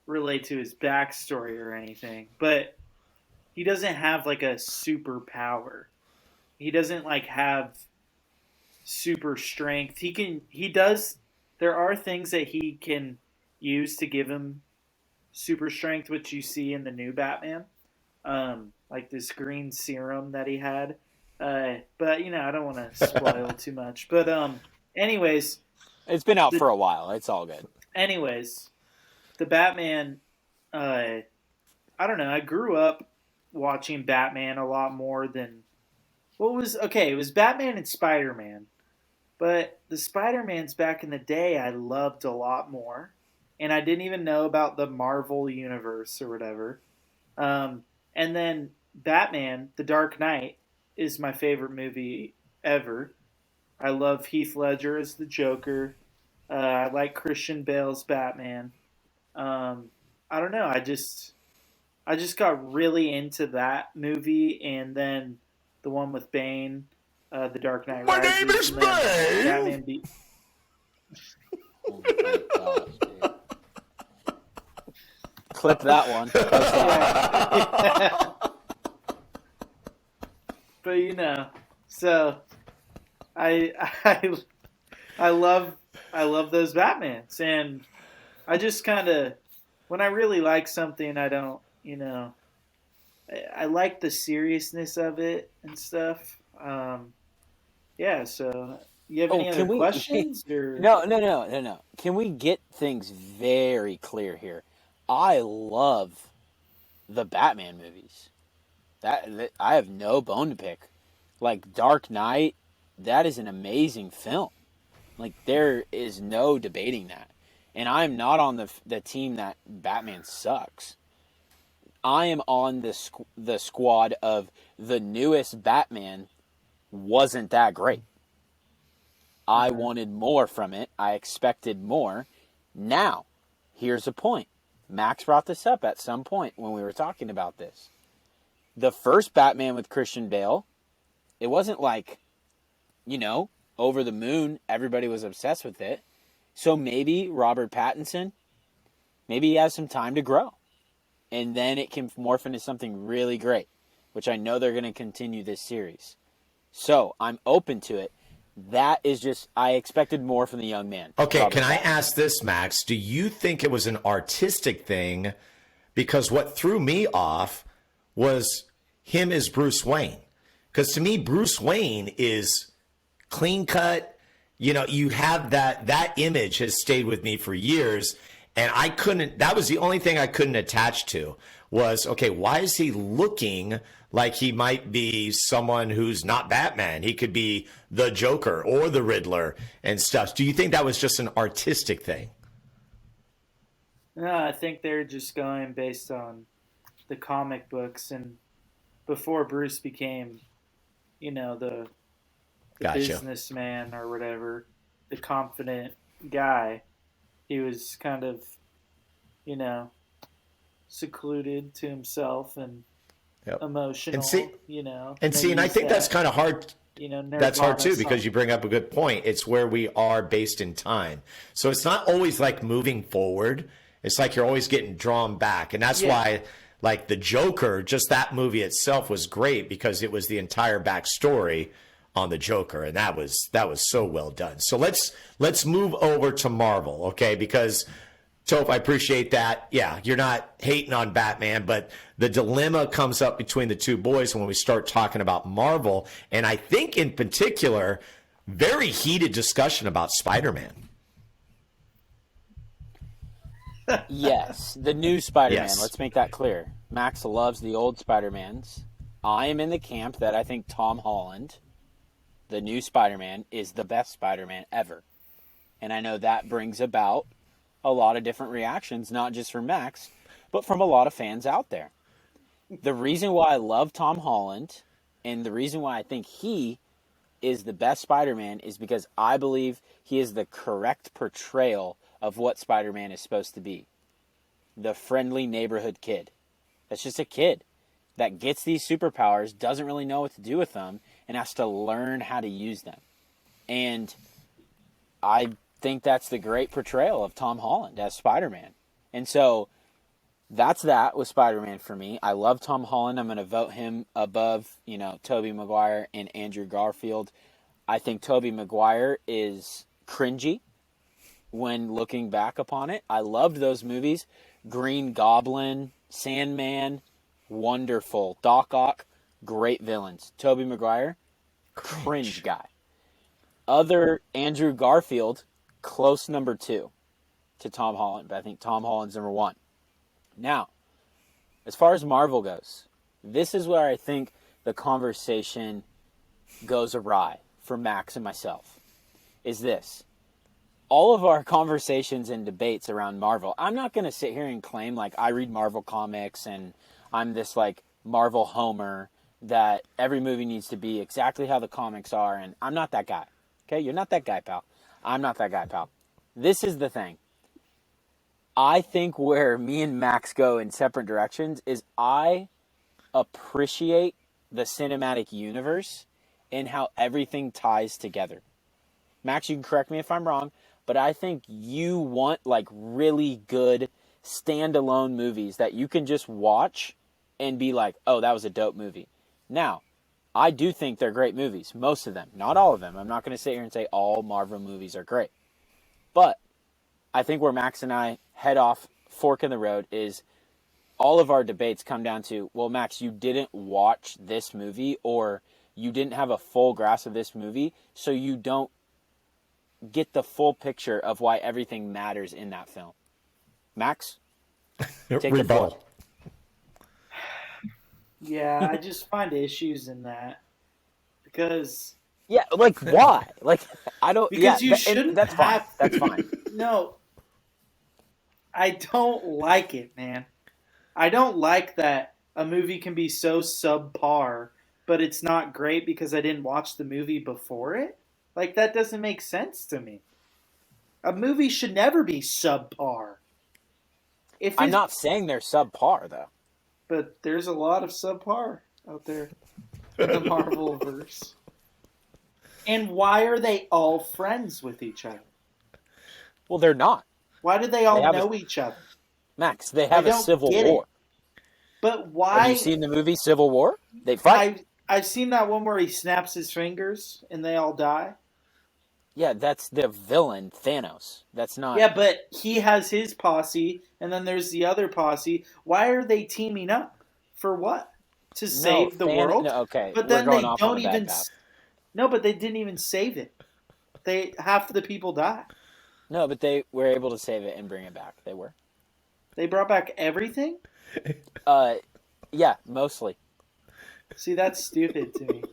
relate to his backstory or anything, but he doesn't have like a superpower. He doesn't like have super strength. There are things that he can use to give him super strength, which you see in the new Batman, like this green serum that he had. But I don't want to spoil too much. But anyways, it's been out for a while. It's all good. Anyways, the Batman. I don't know. I grew up watching Batman a lot more than it was Batman and Spider-Man, but the Spider-Mans back in the day I loved a lot more. And I didn't even know about the Marvel universe or whatever. And then Batman, The Dark Knight, is my favorite movie ever. I love Heath Ledger as the Joker. I like Christian Bale's Batman. I don't know. I just got really into that movie, and then the one with Bane, The Dark Knight Rises. My name is Bane! Batman beat. Oh my gosh, dude. Clip that one. But so I love those Batmans, and I just kind of, when I really like something, I don't, I like the seriousness of it and stuff. Yeah. So you have any other questions? Or? No. Can we get things very clear here? I love the Batman movies. That I have no bone to pick. Like Dark Knight, that is an amazing film. Like there is no debating that. And I'm not on the team that Batman sucks. I am on the squad of the newest Batman wasn't that great. I wanted more from it. I expected more. Now, here's a point. Max brought this up at some point when we were talking about this. The first Batman with Christian Bale, it wasn't like, over the moon, everybody was obsessed with it. So maybe Robert Pattinson, maybe he has some time to grow. And then it can morph into something really great, which I know they're going to continue this series. So I'm open to it. That is just, I expected more from the young man. Okay, Robert can I Pattinson. ask this, Max? Do you think it was an artistic thing? Because what threw me off was him as Bruce Wayne. Because to me, Bruce Wayne is clean cut. You have that image has stayed with me for years. And that was the only thing I couldn't attach to was, okay, why is he looking like he might be someone who's not Batman? He could be the Joker or the Riddler and stuff. Do you think that was just an artistic thing? No, I think they're just going based on the comic books and before Bruce became, the Gotcha. businessman or whatever, the confident guy. He was kind of, secluded to himself and emotional, And I think that's kind of hard. That's hard too, because you bring up a good point. It's where we are based in time. So it's not always like moving forward. It's like you're always getting drawn back. And that's why, like the Joker, just that movie itself was great because it was the entire backstory on the Joker, and that was so well done. So let's move over to Marvel, okay? Because Toph, I appreciate that. Yeah, you're not hating on Batman, but the dilemma comes up between the two boys when we start talking about Marvel, and I think in particular, very heated discussion about Spider-Man. Yes, the new Spider-Man. Yes. Let's make that clear. Max loves the old Spider-Mans. I am in the camp that I think Tom Holland, the new Spider-Man, is the best Spider-Man ever. And I know that brings about a lot of different reactions, not just from Max, but from a lot of fans out there. The reason why I love Tom Holland and the reason why I think he is the best Spider-Man is because I believe he is the correct portrayal of what Spider-Man is supposed to be. The friendly neighborhood kid. That's just a kid that gets these superpowers, doesn't really know what to do with them, and has to learn how to use them. And I think that's the great portrayal of Tom Holland as Spider-Man. And so that's that with Spider-Man for me. I love Tom Holland. I'm going to vote him above, Tobey Maguire and Andrew Garfield. I think Tobey Maguire is cringy when looking back upon it. I loved those movies. Green Goblin, Sandman, wonderful. Doc Ock, great villains. Tobey Maguire, cringe guy. Other Andrew Garfield, close number 2 to Tom Holland, but I think Tom Holland's number 1. Now, as far as Marvel goes, this is where I think the conversation goes awry for Max and myself, is this. All of our conversations and debates around Marvel, I'm not going to sit here and claim like I read Marvel comics and I'm this like Marvel homer that every movie needs to be exactly how the comics are, and I'm not that guy. Okay, you're not that guy, pal. I'm not that guy, pal. This is the thing. I think where me and Max go in separate directions is I appreciate the cinematic universe and how everything ties together. Max, you can correct me if I'm wrong, but I think you want like really good standalone movies that you can just watch and be like, oh, that was a dope movie. Now, I do think they're great movies, most of them, not all of them. I'm not going to sit here and say all Marvel movies are great. But I think where Max and I head off fork in the road is all of our debates come down to, well, Max, you didn't watch this movie or you didn't have a full grasp of this movie, so you don't get the full picture of why everything matters in that film. Max, take the floor. Yeah, I just find issues in that because like why? Like I don't. Because you shouldn't. That's fine. That's fine. No, I don't like it, man. I don't like that a movie can be so subpar, but it's not great because I didn't watch the movie before it. Like, that doesn't make sense to me. A movie should never be subpar. I'm not saying they're subpar, though. But there's a lot of subpar out there in the Marvel-verse. And why are they all friends with each other? Well, they're not. Why do they all know each other? Max, they have a civil war. But why? Have you seen the movie Civil War? They fight. I've seen that one where he snaps his fingers and they all die. Yeah, that's the villain, Thanos. That's not... Yeah, but he has his posse, and then there's the other posse. Why are they teaming up? For what? To save the world? No, okay, but then they don't even... No, but they didn't even save it. Half the people die. No, but they were able to save it and bring it back. They were. They brought back everything? Yeah, mostly. See, that's stupid to me.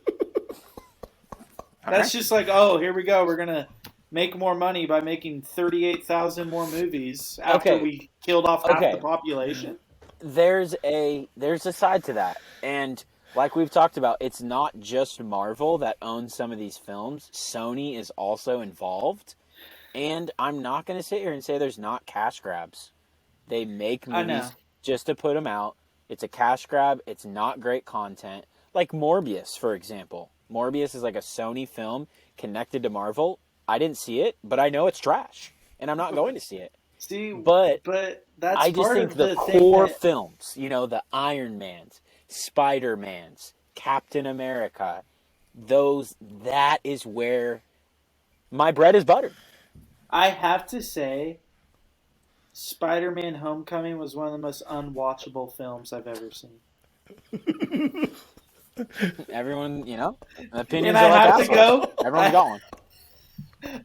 That's just like, oh, here we go. We're going to make more money by making 38,000 more movies after we killed off half the population. There's a side to that. And like we've talked about, it's not just Marvel that owns some of these films. Sony is also involved. And I'm not going to sit here and say there's not cash grabs. They make movies just to put them out. It's a cash grab. It's not great content. Like Morbius, for example. Morbius is like a Sony film connected to Marvel. I didn't see it, but I know it's trash, and I'm not going to see it. See, but that's I just think the core films, the Iron Mans, Spider-Mans, Captain America, that is where my bread is buttered. I have to say, Spider-Man Homecoming was one of the most unwatchable films I've ever seen. Everyone, opinions and I are have like to go. Everyone's going.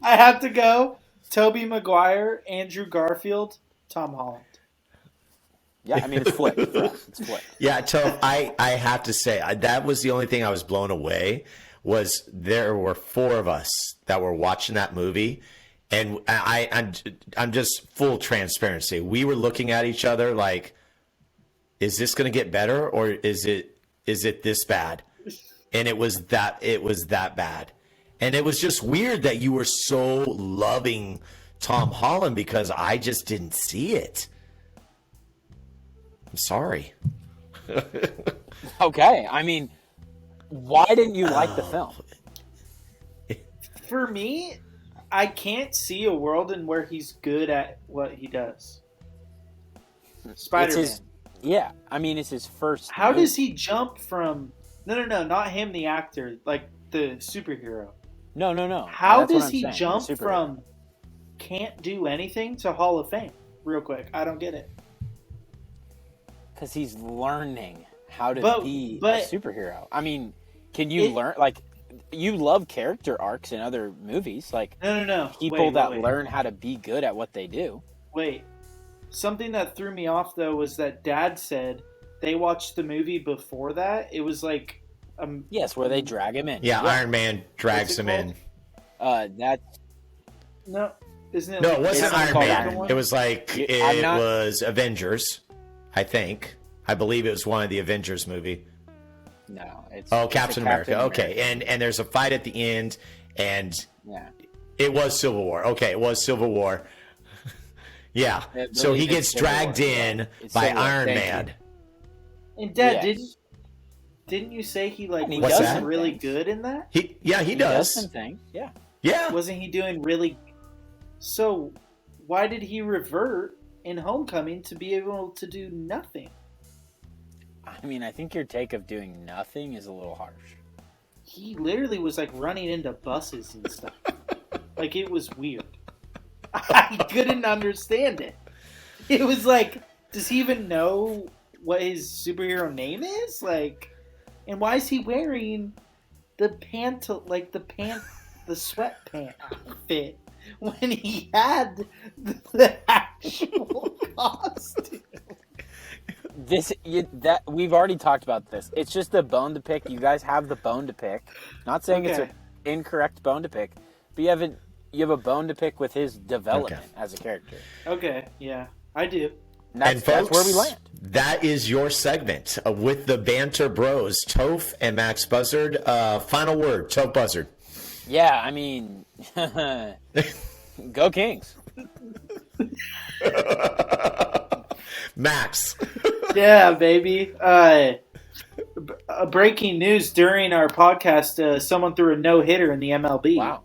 I have to go. Tobey Maguire, Andrew Garfield, Tom Holland. Yeah, I mean, it's flipped. It's flipped. Yeah, Toph, I have to say, that was the only thing I was blown away, was there were 4 of us that were watching that movie, and I'm just full transparency. We were looking at each other like, is this going to get better, or is it this bad? And it was that bad. And it was just weird that you were so loving Tom Holland, because I just didn't see it. I'm sorry. Okay. I mean, why didn't you like the film? For me, I can't see a world in where he's good at what he does. Spider-Man. Yeah, I mean, it's his first. How does he jump from... No, not him, the actor, like the superhero. No. How does he jump from can't do anything to Hall of Fame? Real quick, I don't get it. Because he's learning how to be a superhero. I mean, can you learn... Like, you love character arcs in other movies. Like, No. People that learn how to be good at what they do. Wait. Something that threw me off, though, was that Dad said they watched the movie before that. It was like... yes, where they drag him in. Yeah, Iron Man drags him in. No, isn't it? No, it wasn't Iron Man. It was like... It was Avengers, I think. I believe it was one of the Avengers movie. No, it's... Oh, Captain America. Okay, and there's a fight at the end, and... Yeah. It was Civil War. Okay, it was Civil War. Yeah, so he gets dragged in by Iron Man. And Dad, didn't you say he was really good in that? He does some things. Yeah. Wasn't he doing really? So, why did he revert in Homecoming to be able to do nothing? I mean, I think your take of doing nothing is a little harsh. He literally was like running into buses and stuff. Like, it was weird. I couldn't understand it. It was like, does he even know what his superhero name is? Like, and why is he wearing the sweatpant outfit when he had the actual costume? We've already talked about this. It's just a bone to pick. You guys have the bone to pick. Not saying it's an incorrect bone to pick, but you have a bone to pick with his development as a character. Okay, yeah, I do. That's where we land. That is your segment with the Banter Bros, Toph and Max Buzzard. Final word, Toph Buzzard. Yeah, I mean, go Kings. Max. Yeah, baby. Breaking news during our podcast, someone threw a no-hitter in the MLB.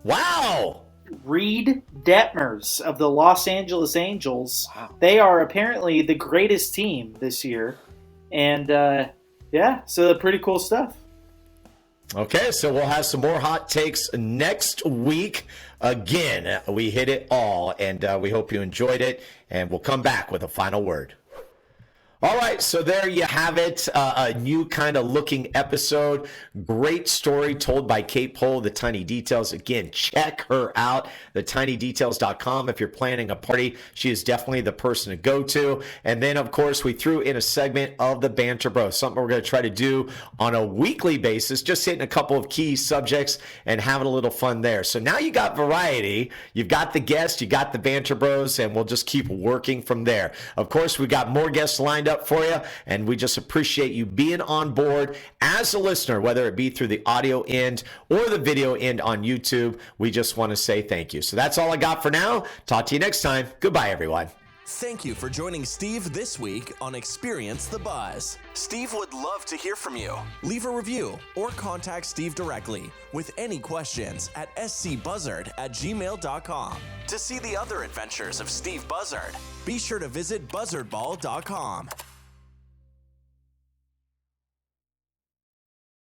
Wow. Reed Detmers of the Los Angeles Angels. Wow. They are apparently the greatest team this year. And, so pretty cool stuff. Okay, so we'll have some more hot takes next week. Again, we hit it all, and we hope you enjoyed it, and we'll come back with a final word. All right, so there you have it, a new kind of looking episode. Great story told by Kate Pohl, The Tiny Details. Again, check her out, thetiny.details.com. If you're planning a party, she is definitely the person to go to. And then, of course, we threw in a segment of the Banter Bros, something we're going to try to do on a weekly basis, just hitting a couple of key subjects and having a little fun there. So now you got variety. You've got the guests, you got the Banter Bros, and we'll just keep working from there. Of course, we got more guests lined up for you, and we just appreciate you being on board as a listener, whether it be through the audio end or the video end on YouTube. We just want to say thank you. So that's all I got for now. Talk to you next time. Goodbye, everyone. Thank you for joining Steve this week on Experience the Buzz. Steve would love to hear from you. Leave a review or contact Steve directly with any questions at scbuzzard@gmail.com. To see the other adventures of Steve Buzzard, be sure to visit buzzardball.com.